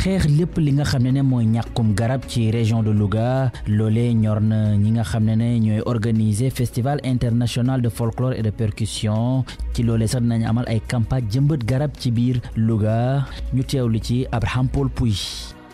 xeex lépp li nga xam ne mooy ñàkkum garab ci région de Louga loolee ñor na ñi nga xam ne ñooy organiser festival international de folklore et de percussion ci loolee sax dinañ amal ay campagne jëmbat garab ci biir Louga ñu teewlu ci Abraham Paul Pouy.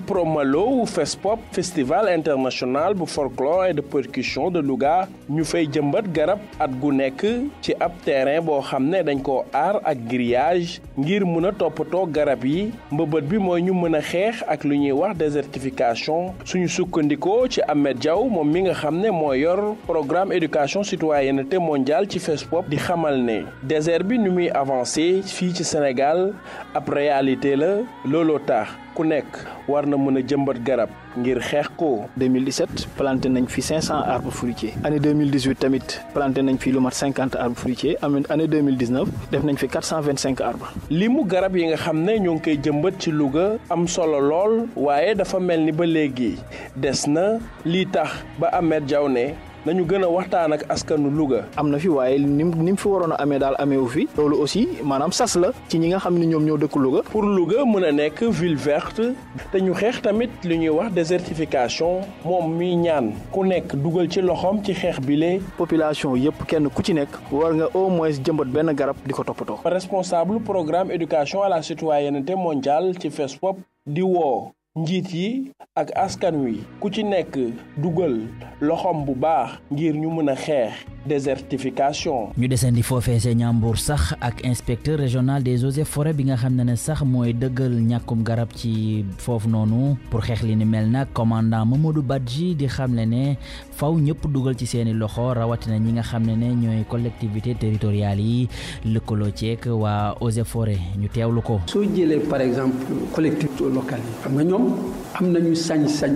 Promalo wu FESPOP festival international bu folklore et de percussion de Louga ñu fay jëmbat garab at gu nekk ci ab terrain boo xam ne dañ koo aar ak grillage ngir mën a toppatoo garab yi mbëbët bi mooy ñu mën a xeex ak lu ñuy wax désertification suñu sukkandikoo ci Ahmed Diaw moom mi nga xam ne moo yor programme éducation citoyenneté mondiale ci FESPOP di xamal ne désert bi nu muy avancé fii ci Sénégal ab réalité la looloo tax ku nekk war na mën a jëmbat garab ngir xeex ko. 2017 planté nañ fi 500 arbres fruitiers année 2018 tamit planté nañ fi lu mat 50 arbres fruitiers année 2019 def nañ fi 425 arbres. limu garab yi nga xam ne ñoo ngi koy jëmbat ci Louga am solo lool waaye dafa mel ni ba léegi des na lii tax ba Ahmed Diaw ne nañu gën a waxtaan ak askanu Louga. am na fi waaye ni mu fi waroon a amee daal ameewu fi loolu aussi maanaam sas la ci ñi nga xam ne ñoom ñoo dëkk Louga. pour Louga mën a nekk ville verte te ñu xeex tamit li ñuy wax désertification moom mi ñaan ku nekk dugal ci loxoom ci xeex bile. population yëpp kenn ku ci nekk war nga au moins jëmbat benn garab di ko toppatoo. responsable programme éducation à la citoyenneté mondiale ci FESPOP di woo njiit yi ak askan wi ku ci nekk dugal loxoom bu baax ngir ñu mën a xeex désertification. ñu desandi foofee see Ñambour sax ak inspecteur régional des eaux et forêts bi nga xam ne sax mooy dëggal ñàkkum garab ci foofu noonu pour xeex li ni mel nag commandant Mamadou Badji di xam ne faw ñëpp dugal ci seeni loxo rawatina ñi nga xam ne ñooy collectivité territoriales yi lëkkaloo ceek waa eaux et forêts ñu teewlu ko. soo jëlee par exemple collectivité locale yi xam nga ñoom am nañu sañ-sañ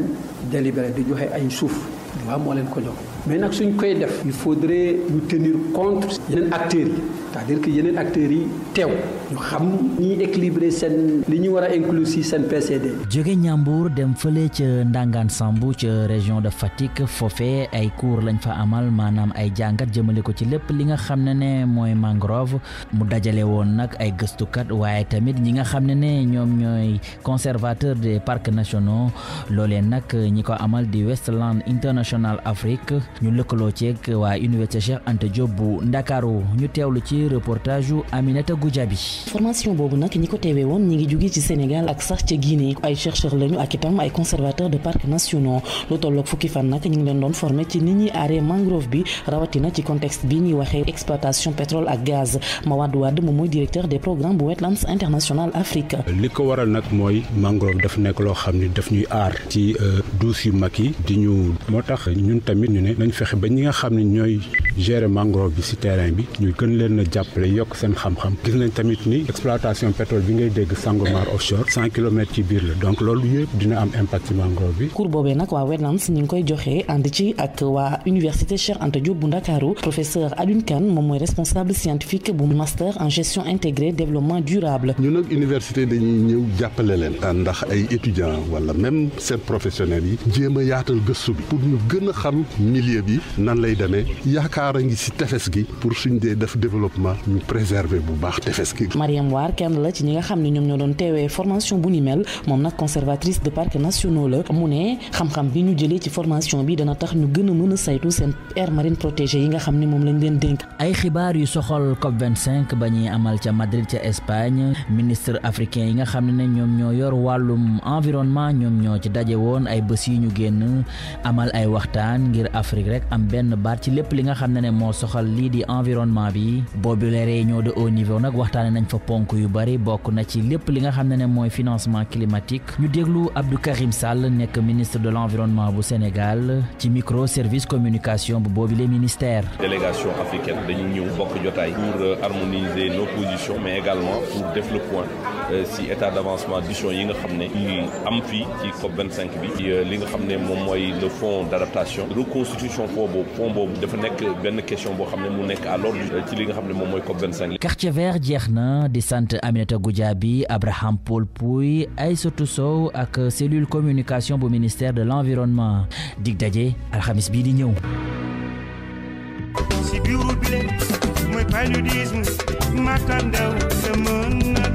délibéré di joxe ay suuf waaw moo leen ko jox mais nag suñ koy def il faudrait ñu tenir compte yeneen acteurs yi c'est-à-dire que yeneen acteurs yi teew ñu xam ñi équilibré seen li ñu war a inclure si seen PCD. jóge Ñambour dem fële ca Ndangaan Sambu ca région de Fatick foofee ay cours lañ fa amal maanaam ay jàngat jëmale ko ci lépp li nga xam ne mooy mangrove mu dajale woon nag ay gëstukat waaye tamit ñi nga xam ne ñoom ñooy conservateur des parcs nationaux loolee nag ñi ko amal di Westland International Afrique ñu lëkkaloo ceeg waa Université Cheikh Anta Diop bu Ndakaaru ñu teewlu ci reportage yu Aminata Goudiaby. formation boobu nag ñi ko teewee woon ñi ngi jóge ci Sénégal ak sax ca Guinée ay chercheurs lañu ak itam ay conservateurs de parcs nationaux lu tolloog fukki fan nag ñu ngi leen doon formé ci nit ñi aaree mangrove bi rawatina ci contexte bi ñuy waxee exploitation pétrole ak gaz Mawad Wade moom mooy directeur des programmes bu Wetlands International Afrique. li ko waral nag mooy mangrove dafa nekk loo xam ni daf ñuy aar ci douche yu mag yi di ñu moo tax ñun tamit ñu ne nañ fexe ba ñi nga xam ne ñooy gérer mangrove bi ci terrain bi ñu gën leen a jàppale yokk seen xam-xam gis nañ tamit ni exploitation pétrole bi ngay dégg Sangomar offshore 100 kilomètres ci biir la donc loolu yëpp dina am impact ci mangrove bi. cours boobee nag waa Wetlands ñu ngi koy joxe ànd ci ak waa Université Cheikh Anta Diop bu Ndakaaru professeur Alioune Kane moom mooy responsable scientifique bu master en gestion intégrée développement durable. ñu nag université dañuy ñëw jàppale leen ndax ay étudiants wala même seen professionnels yi jéem a yaatal gëstu bi pour ñu gën a xam milieu bi nan lay demee yaakaar a ngi ci tefes gi pour suñ dee def développement ñu préserver bu baax tefes gi. Mariam War kenn la ci ñi nga xam ne ñoom ñoo doon teewee formation bu ni mel moom nag conservatrice de parcs nationaux la mu ne xam-xam bi ñu jëlee ci formation bi dana tax ñu gën a mën a saytu seen aire marine protégée yi nga xam ne moom lañ leen dénk. ay xibaar yu soxal COP25 ba ñuy amal ca Madrid ca Espagne ministre africain yi nga xam ne ñoom ñoo yor wàllum environnement ñoom ñoo ci daje woon ay bés yi ñu génn amal ay waxtaan ngir Afrique rek am benn baat ci lépp li nga xam ne moo soxal lii di environnement bi boobu la réunion de haut niveau nag waxtaane nañ fa ponk yu bari bokk na ci lépp li nga xam ne mooy financement climatique ñu déglu Abdou Karim Sall nekk ministre de l'environnement bu Sénégal ci micro service communication bu boobu le ministère. délégation africaine dañu ñëw bokk jotaay pour harmoniser nos positions mais également pour def le point si état d'avancement décision yi nga xam ne yi am fii ci COP25 bi li nga xam ne moom mooy le fonds d'adaptation reconstitution fonds boobu dafa nekk benn question boo xam ne mu nekk à l'ordre ci li nga xam ne moom mooy COP25. quartier vert jeex na di sant Aminata Goudiaby Abraham Paul Pouy Aïssatou Sow ak cellule communication bu ministère de l'environnement dig daje alxamis bii di ñëw. si biiru bile mooy paludisme matandaw te mën na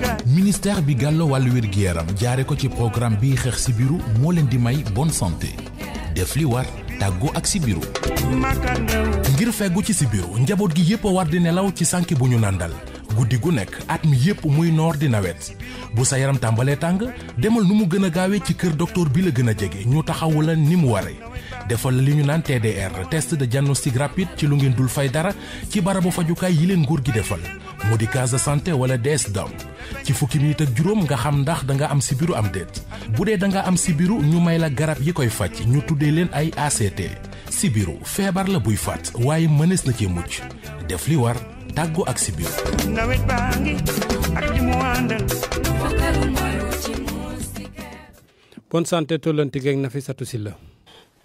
ministère bi gàllo wàllu wér-gi-yaram jaare ko ci programme bi xeex sibiru moo leen di may bonne santé def li war tàggoo ak sibiru. ngir feggu ci sibiru njaboot gi yépp a war di nelaw ci sànke bu ñu nàndal guddi gu nekk at mi yépp muy noor di nawet bu sa yaram tàmbalee tàng demal nu mu gën a gaawee ci kër docteur bi la gën a jege ñu taxawu la ni mu waree defal la li ñu naan TDR test de diagnostic rapide ci lu ngeen dul fay dara ci barabu fajukaay yi leen nguur gi defal mu di case de santé wala DS-DOM ci fukki minute ak juróom nga xam ndax da nga am sibiru am déet bu dee da nga am sibiru ñu may la garab yi koy faj ñu tuddee leen ay ACT sibiru feebar la buy faat waaye mënees na cee mucc def li war tàggoo ak sibiru. nawet baa ngi ak li mu àndal. bonne santé tollanti geeg Nafissatou Sylla.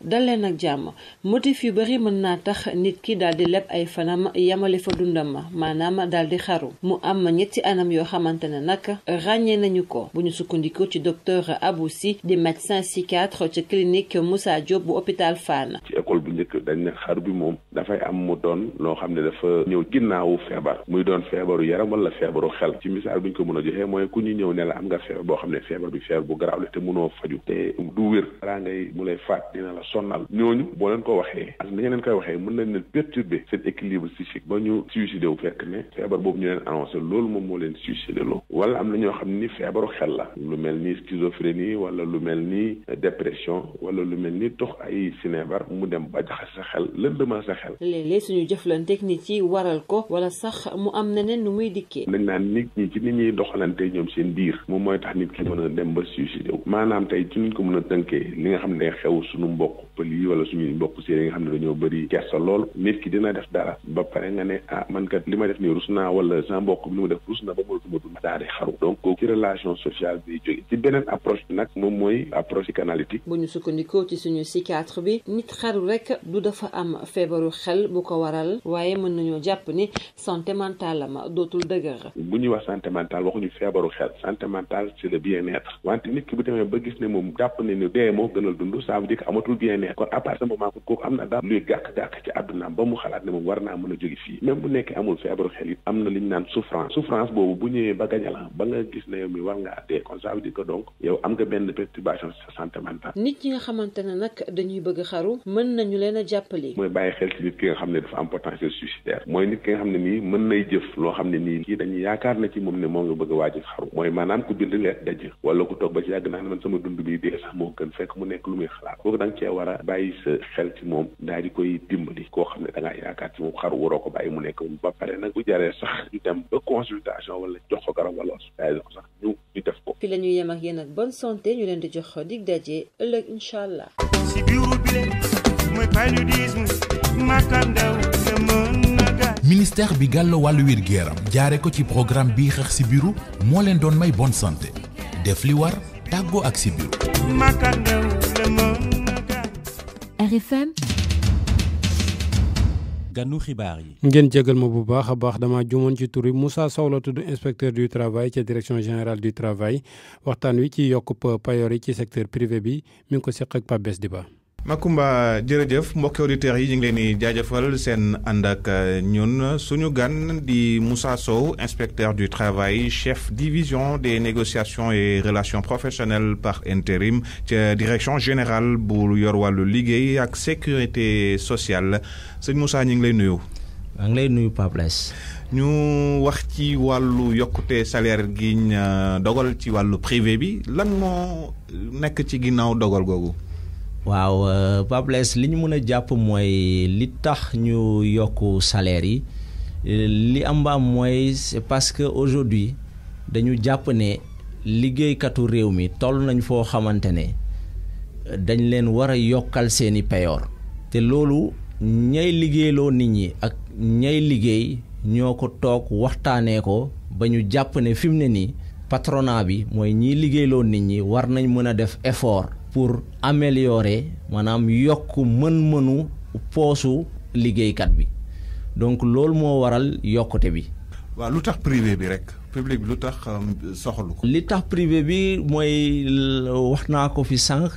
dal leen ak jàmm motif yu bari mën naa tax nit ki daal di leb ay fanam yamale fa dundam maanaam daal di xaru mu am ñetti anam yoo xamante ne nag ràññee nañu ko bu ñu sukkandikoo ci docteur Abou Sy di médecin psychiatre ci clinique Moussa Diop bu hôpital Fann. ci école bu njëkk dañ ne xaru bi moom dafay am mu doon loo xam ne dafa ñëw ginnaawu feebar muy doon feebaru yaram wala feebaru xel ci misaal bu ñu ko mën a joxee mooy ku ñu ñëw ne la am nga feebar boo xam ne feebar bi feebar bu garaaw la te mënoo faju te du wér balaa ngay mu lay faat dina la sonnal ñooñu boo leen ko waxee ak ni ngeen leen koy waxee mën nañ leen perturber seen équilibre psychique ba ñu suicidé wu fekk ne feebar boobu ñu leen annoncé loolu moom moo leen suicidé loo wala am na ñoo xam ni feebaru xel la lu mel ni schizophrénie wala lu mel ni dépression wala lu mel ni tox ay sinébar mu dem ba jaxase sa xel lëndëmal sa xel. léeg-léeg suñu jëflanteeg nit yi waral ko wala sax mu am neneen nu muy dikkee. nañ naan nit ñi ci nit ñuy doxalante ñoom seen biir moom mooy tax nit ki mën a dem ba suicidé wu maanaam tey ci nuñ ko mën a tënkee li nga xam ne day xew suñu mbokk pël yi wala suñuy mbokk séeréer yi nga xam ne dañoo bëri kersa lool nit ki dina def dara ba pare nga ne ah man kat li ma def nii rus naa wala sa mbokk li mu def rus na ba mënatuma dund daal di xaru donc ci relation sociale bi jóge ci beneen approche bi nag moom mooy approche psychanalytique. bu ñu sukkandikoo ci suñu psychiatre bi nit xaru rek du dafa am feebaru xel bu ko waral waaye mën nañoo jàpp ni santé mentale ma dootul dëgër. bu ñuy wax santé mentale waxuñu feebaru xel santé mentale c'est le bien-être wante nit ki bu demee ba gis ne moom jàpp ne ni dee moo gënal dund ça veut dire que amatul bien-être kon à partir de moment kooku am na daal luy gàkk-gàkk ci àddunaam ba mu xalaat ne moom war naa mën a jóge fii même bu nekkee amul feebaru xel it am na li ñu naan souffrance boobu bu ñëwee ba gaña la ba nga gis ne yow mi war ngaa dee kon ça veut dire que donc yow am nga benn perturbation ci sa santé mentale. nit ñi nga xamante ne nag dañuy bëgg xaru mën nañu leen a jàppale. mooy bàyyi xel ci nit ki nga xam ne dafa am potentiel suicidaire mooy nit ki nga xam ne nii mën nay jëf loo xam ne nii kii dañuy yaakaar na ci moom ne moo nga bëgg a waaj xaru mooy maanaam ku bind leet daj wala ku toog ba ci yàgg naa ne man sama dund bi dee sax moo gën fekk mu nekk lu muy xalaat kooku da nga cee war a bàyyi sa xel ci moom daal di koy dimbali koo xam ne da ngaa yaakaar ci moom xaru waroo ko bàyyi mu nekk ba pare nag bu jaree sax ñu dem ba consultation wala jox ko garab wala hospitalisation ko sax ñu def ko. fi la ñuy yem ak yéen ak bonne santé ñu leen di jox dig daje ëllëg incha allah. si biiru bile mooy paludisme makandaw nga mën na ga. ministère bi gàllo wàllu wér-gi-yaram jaare ko ci programme bii xeex si biiru moo leen doon may bonne santé def li war tàggoo ak si biiru. makandaw la mën na ga. RFM. ganu xibaar yi. ngeen jégal ma bu baax a baax dama jumoon ci tur yi Moussa Sow la tudd inspecteur du travail ca direction générale du travail waxtaan wi ci yokk payoor yi ci secteur privé bi mi ngi ko seq ak Pape Bes Diba. Makumba jërëjëf mbokki auditeurs yi ñu ngi leen di jaajëfal seen ànd ak ñun suñu gan di Moussa Sow inspecteur du travail chef division des négociations et relations professionnelles par intérim ca direction générale bu yor wàllu liggéey ak sécurité sociale sëñ Moussa ñu ngi lay nuyu. maa ngi lay nuyu Pape Les. ñu wax ci wàllu yokkute salaire gi ñu dogal ci wàllu privé bi lan moo nekk ci ginnaaw dogal googu. waaw Pape Les li ñu mën a jàpp mooy li tax ñu yokk salaire yi li am ba am mooy c'est parce que aujourd'hui dañu jàpp ne liggéeykatu réew mi toll nañ foo xamante ne dañ leen war a yokkal seeni payoor te loolu ñay liggéeyloo nit ñi ak ñay liggéey ñoo ko toog waxtaanee ko ba ñu jàpp ne fi mu ne nii patronat bi mooy ñiy liggéeyloo nit ñi war nañ mën a def effort pour améliorer maanaam yokk mën-mënu poosu liggéeykat bi donc loolu moo waral yokkute bi. waaw lu tax privé bi rek public bi lu tax soxalu ko. li tax privé bi mooy wax naa ko fi sànq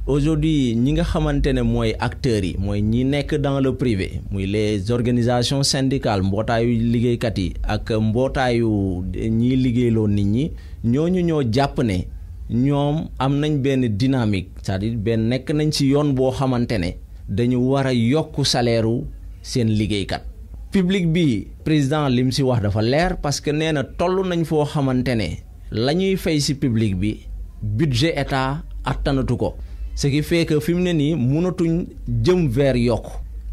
aujourd'hui ñi nga xamante ne mooy acteurs yi mooy ñi nekk dans le privé muy les organisations syndicales mbootaayu liggéeykat yi ak mbootaayu ñiy liggéeyloo nit ñi ñooñu ñoo jàpp ne ñoom am nañ benn dynamique c'est-à-dire benn nekk nañ ci yoon boo xamante ne dañu war a yokk salaire u seen liggéeykat public bi président lim ci wax dafa leer parce que nee na toll nañ foo xamante ne la ñuy fay ci public bi budget état attanatu ko ce qui fait que fi mu ne nii mënatuñ jëm vers yokk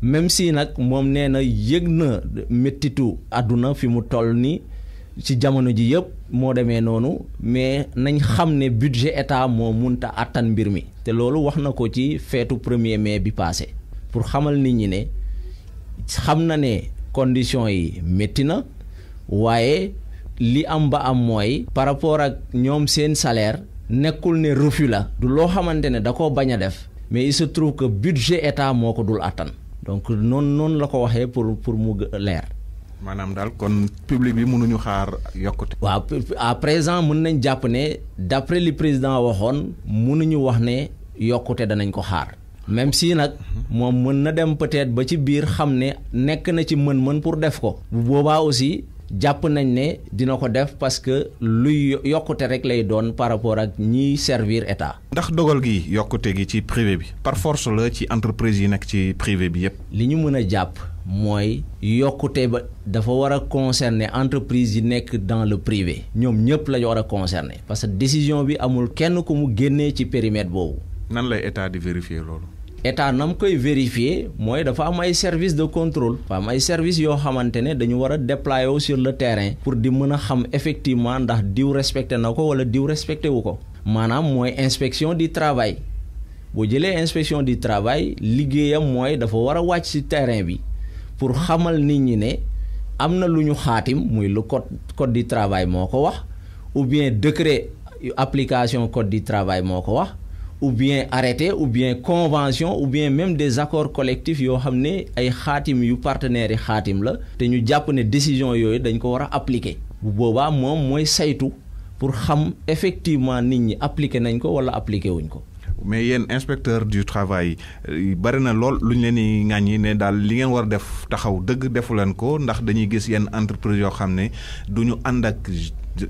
même si nag moom nee na yëg na méttitu àdduna fi mu toll ni ci jamono ji yëpp moo demee noonu mais nañ xam ne budget état moo munta attan mbir mi te loolu wax na ko ci feetu 1er mai bi passé pour xamal nit ñi ne xam na ne conditions yi métti na waaye li am ba am mooy par rapport ak ñoom seen salaire nekkul ne refus la du loo xamante ne da koo bañ a def mais il se trouve que budget état moo ko dul attan donc noonu la ko waxee pour mu leer. maanaam daal kon public bi mënuñu xaar yokkute. waaw à présent mën nañ jàpp ne d'après li président waxoon mënuñu wax ne yokkute danañ ko xaar même si nag moom mën na dem peut-être ba ci biir xam ne nekk na ci mën-mën pour def ko bu boobaa aussi. jàpp nañ ne dina ko def parce que luy yokkute rek lay doon par rapport ak ñiy servir état. ndax dogal gi yokkute gi ci privé bi par force la ci entreprise yi nekk ci privé bi yépp. li ñu mën a jàpp mooy yokkute ba dafa war a concerner entreprise yi nekk dans le privé ñoom ñëpp la ñu war a concerner parce que décision bi amul kenn ku mu génnee ci périmètre boobu. nan lay état di vérifier loolu. état nam koy vérifier mooy dafa am ay service de contrôle dafa am ay services yoo xamante ne dañu war a déployer sur le terrain pour di mën a xam effectivement ndax diw respecté na ko wala diw respecté wu ko maanaam mooy inspection du travail boo jëlee inspection du travail liggéeyam mooy dafa war a wàcc ci terrain bi pour xamal nit ñi ne am na lu ñu xaatim muy lu code du travail moo ko wax ou bien décret application code du travail moo ko wax ou bien arrêté ou bien convention ou bien même des accords collectifs yoo xam ne ay xaatim yu partenaires yi xaatim la te ñu jàpp ne décision yooyu dañ ko war a appliquer bu boobaa moom mooy saytu pour xam effectivement nit ñi appliquer nañ ko wala appliquer wuñ ko. mais yéen inspecteur du travail bari na lool lu ñu leen di ŋàññi ne daal li ngeen war a def taxaw dëgg defu leen ko ndax dañuy gis yenn entreprise yoo xam ne du ñu ànd ak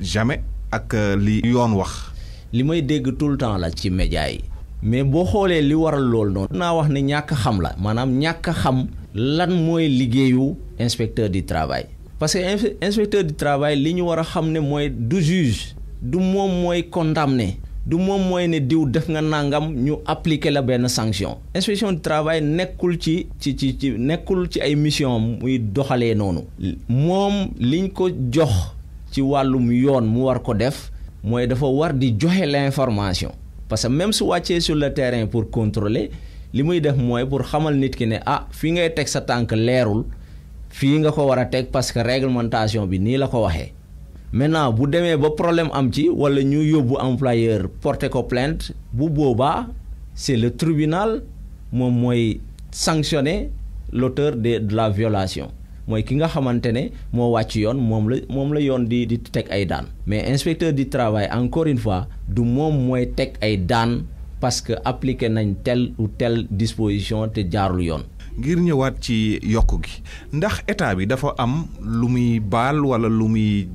jamais ak li yoon wax. li may dégg tout le temps la ci média yi mais boo xoolee li waral loolu noonu naa wax ne ñàkk xam la maanaam ñàkk xam lan mooy liggéeyu inspecteur du travail parce que inspecteur du travail li ñu war a xam ne mooy du juge du moom mooy condamné du moom mooy ne diw def nga nangam ñu appliquer la benn sanction inspection du travail nekkul ci nekkul ci ay mission muy doxalee noonu moom liñ ko jox ci wàllum yoon mu war ko def mooy dafa war di joxe l'information parce que même su wàccee sur le terrain pour contrôler li muy def mooy pour xamal nit ki ne fii ngay teg sa tànk leerul fii nga ko war a teg parce que réglementation bi nii la ko waxee maintenant bu demee ba problème am ci wala ñu yóbbu employeur porter ko plainte bu boobaa c'est le tribunal moom mooy sanctionner l'auteur de la violation mooy ki nga xamante ne moo wàcc yoon moom la yoon di teg ay daan mais inspecteur du travail encore une fois du moom mooy teg ay daan parce que appliqué nañ telle ou telle disposition te jaarul yoon. ngir ñëwaat ci yokk gi ndax état bi dafa am lu muy baal wala lu muy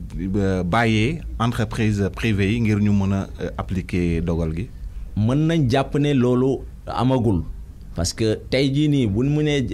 bàyyee entreprise privée yi ngir ñu mën a appliquer dogal gi. mën nañ jàpp ne loolu amagul. parce que tey jii nii bu mu nee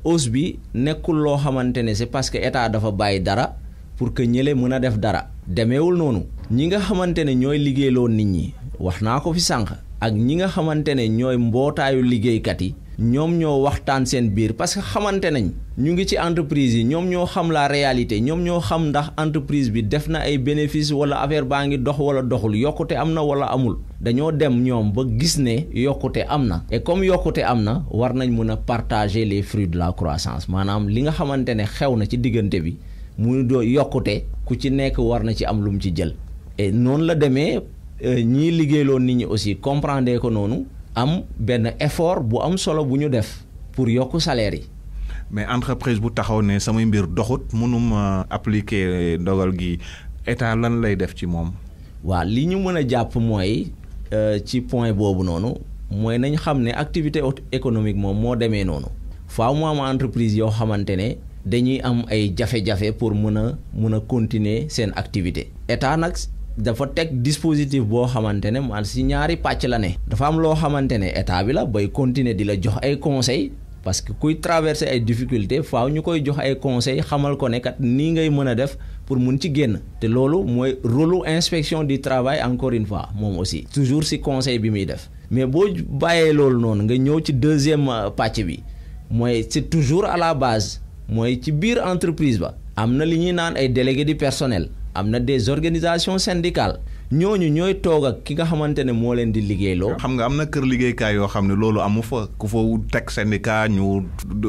hausse bi nekkul loo xamante ne c'est parce que état dafa bàyyi dara pour que ñële mën a def dara demeewul noonu ñi nga xamante ne ñooy liggéeyloo nit ñi wax naa ko fi sànq ak ñi nga xamante ne ñooy mbootaayu liggéeykat yi ñoom ñoo waxtaan seen biir parce que xamante nañ ñu ngi ci entreprise yi ñoom ñoo xam la réalité ñoom ñoo xam ndax entreprise bi def na ay bénéfices wala affaire baa ngi dox wala doxul yokkute am na wala amul dañoo dem ñoom ba gis ne yokkute am na et comme yokkute am na war nañ mën a partager les fruits de la croissance maanaam li nga xamante ne xew na ci diggante bi mu doo yokkute ku ci nekk war na ci am lu mu ci jël et noonu la demee ñii liggéeyloo nit ñi aussi comprendre ko noonu am benn effort bu am solo bu ñu def pour yokk salaire yi. mais entreprise bu taxaw ne samay mbir doxut mënuma appliquer dogal gi état lan lay def ci moom. waaw li ñu mën a jàpp mooy ci point boobu noonu mooy nañ xam ne activité économique moom moo demee noonu faaw mu am entreprise yoo xamante ne dañuy am ay jafe-jafe pour mën a continuer seen activité état nag dafa teg dispositif boo xamante ne man si ñaari pàcc la ne dafa am loo xamante ne état bi la bay continuer di la jox ay conseils parce que kuy traverser ay difficultés faaw ñu koy jox ay conseils xamal ko ne kat nii ngay mën a def pour mun ci génn te loolu mooy rôle inspection du travail encore une fois moom aussi toujours si conseil bi muy def mais boo bàyyee loolu noonu nga ñëw ci deuxième pàcc bi mooy c'est toujours à la base mooy ci biir entreprise ba am na li ñuy naan ay délégués du personnel am na des organisations syndicales ñooñu ñooy toog ak ki nga xamante ne moo leen di liggéeyloo. xam nga am na kër liggéeykaay yoo xam ne loolu amu fa ku fa teg syndicat ñu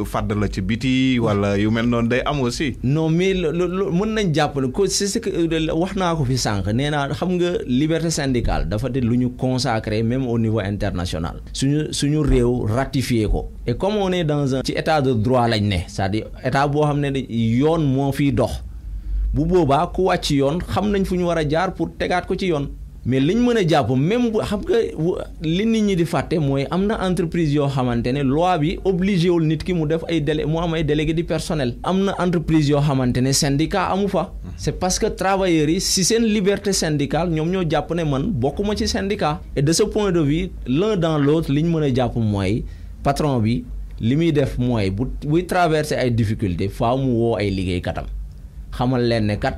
fàdd la ci biti wala yu mel noonu day am aussi. non mais mën nañ jàpp ne ko c'est ce que wax naa ko fi sànq nee naa xam nga liberté syndicale dafa de lu ñu consacré même au niveau international. suñu réew ratifié ko. et comme on est dans un ci état de droit lañ ne c'est-à-dire état boo xam ne yoon moo fiy dox. bu boobaa ku wàcc yoon xam nañ fu ñu war a jaar pour tegaat ko ci yoon mais liñ mën a jàpp même bu xam nga li nit ñi di fàtte mooy am na entreprise yoo xamante ne loi bi obligé wul nit ki mu def mu am ay délégué du personnel am na entreprise yoo xamante ne syndicat amu fa c'est parce que travailleurs yi si seen liberté syndicale ñoom ñoo jàpp ne man bokkuma ci syndicat et de ce point de vue l'un dans l'autre liñ mën a jàpp mooy patron bi li muy def mooy buy traverser ay difficultés faaw mu woo ay liggéeykatam xamal leen ne kat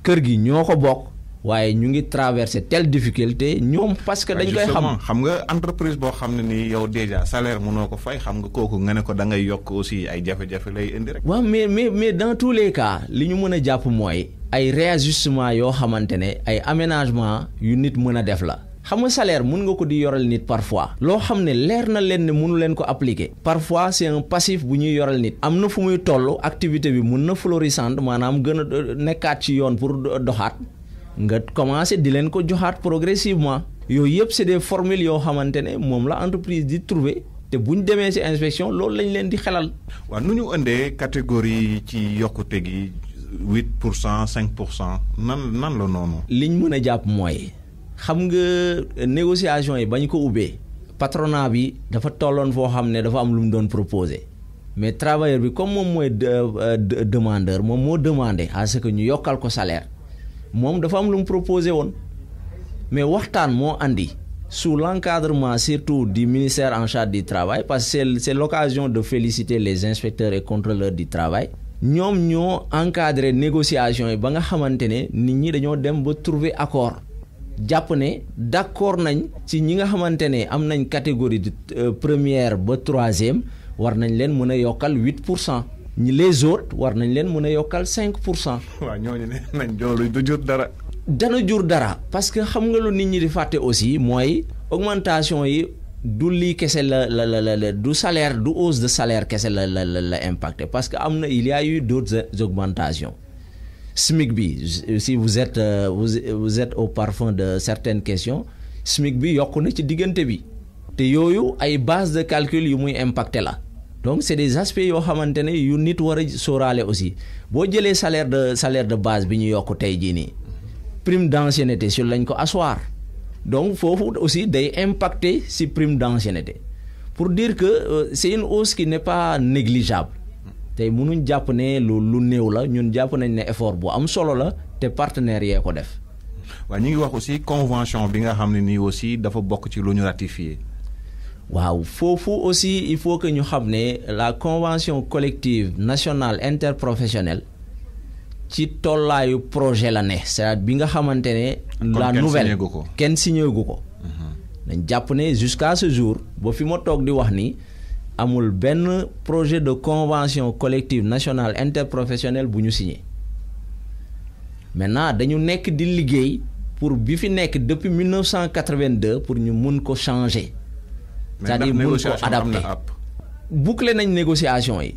kër gi ñoo ko bokk waaye ñu ngi traverser telle difficulté ñoom parce que dañ koy xam nga entreprise boo xam ne ni yow déjà salaire mënoo ko fay xam nga kooku nga ne ko da ngay yokk aussi ay jafe-jafe lay indi rek. waaw mais dans tous les cas li ñu mën a jàpp mooy ay réajustement yoo xamante ne ay aménagement yu nit mën a def la. xam nga salaire mun nga ko di yoral nit parfois loo xam ne leer na leen ne mënu leen ko appliquer parfois c'est un passif bu ñuy yoral nit am na fu muy toll activité bi mun na florissante maanaam gën a nekkaat ci yoon pour doxaat nga commencer di leen ko joxaat progressivement yooyu yëpp c'est des formules yoo xamante ne moom la entreprise di trouver te bu ñu demee ci inspection loolu lañ leen di xelal. waaw nu ñu indee catégorie ci yokkute gi 8% 5% nan la noonu. liñ mën a jàpp mooy. xam nga négociation yi bañ ko ubbee patronat bi dafa tolloon foo xam ne dafa am lu mu doon proposé mais travailleur bi comme moom mooy demandeur moom moo demandé à ce que ñu yokkal ko salaire moom dafa am lu mu proposé woon mais waxtaan moo andi sous l'encadrement surtout du ministère en charge du travail parce que c'est l'occasion de féliciter les inspecteurs et contrôleurs du travail ñoom ñoo encadré négociation yi ba nga xamante ne nit ñi dañoo dem ba trouver accord jàpp ne d'accord nañ ci ñi nga xamante ne am nañ catégorie de première ba troisième war nañ leen mën a yokkal 8% ñi les autres war nañ leen mën a yokkal 5%. waaw ñooñu ne nañ joolu du jur dara. dana jur dara parce que xam nga lu nit ñi di fàtte aussi mooy augmentation yi du lii kese la du salaire du hausse de salaire kese la impacté parce que am na il y a eu d'autres augmentations. SMIC bi si vous êtes au parfum de certaines questions SMIC bi yokku na ci diggante bi te yooyu ay base de calcul yu muy impacté la donc c'est des aspects yoo xamante ne yu nit war a sóoraale aussi boo jëlee salaire de base bi ñu yokk tey jii nii prime d'ancienneté sur lañ ko asseoir donc foofu aussi day impacter ci prime d'ancienneté pour dire que c'est une hausse qui n'est pas négligeable tey mënuñ jàpp ne lu néew la ñun jàpp nañ ne effort bu am solo la te partenaires yee ko def. waaw ñu ngi wax aussi convention bi nga xam ne nii aussi dafa bokk ci lu ñu ratifié. waaw foofu aussi il faut que ñu xam ne la convention collective nationale interprofessionnelle ci tollaayu projet la ne c'est-à-dire bi nga xamante ne. la nouvelle kenn signé gu ko. dañ jàpp ne jusqu'à ce jour ba fi ma toog di wax ni. amul benn projet de convention collective nationale interprofessionnelle bu ñu signé maintenant dañu nekk di liggéey pour bi fi nekk depuis 1982 pour ñu mun ko changer c'est-à-dire mun ko adapter boucler nañ négociation yi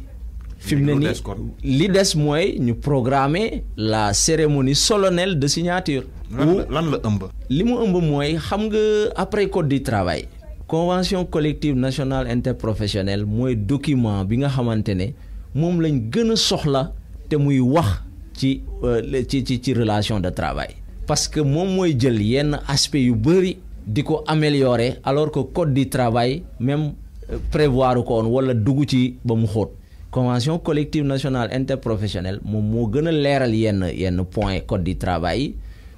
fi mu ne nii li des mooy ñu programmer la cérémonie solennelle de signature lan la ëmb li mu ëmb mooy xam nga après code du travail convention collective nationale interprofessionnelle mooy document bi nga xamante ne moom lañ gën a soxla te muy wax ci relation de travail parce que moom mooy jël yenn aspect yu bëri di ko améliorer alors que code du travail même prévoir ko woon wala dugg ci ba mu xóot. convention collective nationale interprofessionnelle moom moo gën a leeral yenn point code du travail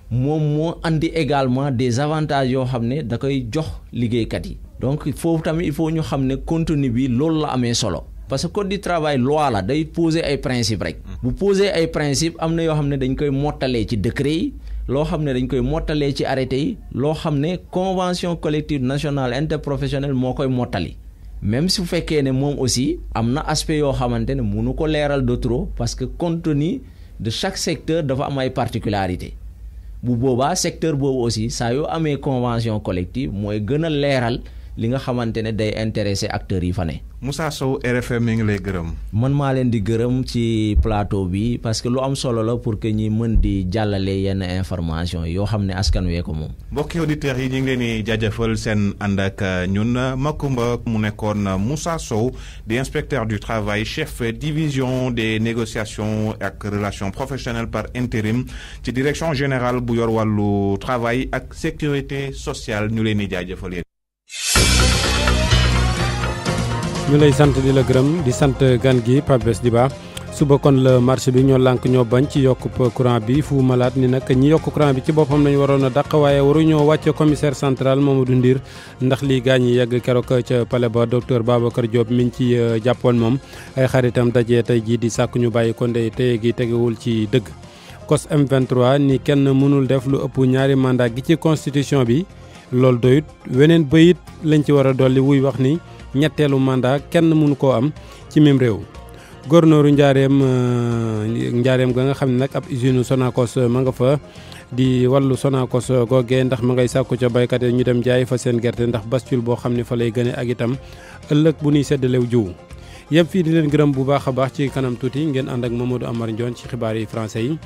moom moo andi également des avantages yoo xam ne da koy jox liggéeykat yi. donc foofu tamit il faut ñu xam ne contenu bi loolu la amee solo parce que code du travail loi la day poser ay principes rek. bu poser ay principes am na yoo xam ne dañ koy mottalee ci décret yi loo xam ne dañ koy mottalee ci arrêté yi loo xam ne convention collective nationale interprofessionnelle moo koy mottali. même su fekkee ne moom aussi am na aspect yoo xamante ne mënu ko leeral de trop parce que compte tenu de chaque secteur dafa am ay particularités bu boobaa secteur boobu aussi saa yoo amee convention collective mooy gën a leeral li nga xamante ne day intéressé acteurs yi fa ne. Moussa Sow RFM mi ngi lay gërëm. man maa leen di gërëm ci plateau bi parce que lu am solo la pour que ñi mën di jàllale yenn information yoo xam ne askan wee ko moom. mbokki auditeurs yi ñu ngi leen di jaajëfal seen ànd ak ñun Makumba mu nekkoon Moussa Sow di inspecteur du travail chef division des négociations ak relations professionnelles par intérim ci direction générale bu yor wàllu travail ak sécurité sociale ñu leen di jaajëfal yéen. ñu lay sant di la gërëm di sant gan gi Pape Bess Diba suba kon la marché bi ñoo lànk ñoo bañ ci yokk courant bi Fou Malade ni nag ñi yokk courant bi ci boppam lañu waroon a dàq waaye waruñoo wàcce commissaire central Mamadou Ndir ndax lii gaañ yi yegg keroog ca palais ba docteur Babacar Diop mi ngi ci jàppoon moom ay xaritam dajee tey jii di sàkk ñu bàyyi ko ndey tey gi tegewul ci dëgg. COS M23 ni kenn mënul def lu ëpp ñaari mandat gi ci constitution bi loolu doyut weneen bayit lañ ci war a dolli wuy wax ni ñetteelu mandat kenn mënu koo am ci même réew. gornooru njaareem ga nga xam ne nag ab usine Sonacos ma nga fa di wàllu Sonacos googee ndax ma ngay sàkku ca baykat yi ñu dem jaay fa seen gerte ndax bascule boo xam ne fa lay gëne ak itam ëllëg bu ñuy seddalew jiw yëpp fii di leen gërëm bu baax a baax ci kanam tuuti ngeen ànd ak Mamadou Amar Ndione ci xibaar yi français yi.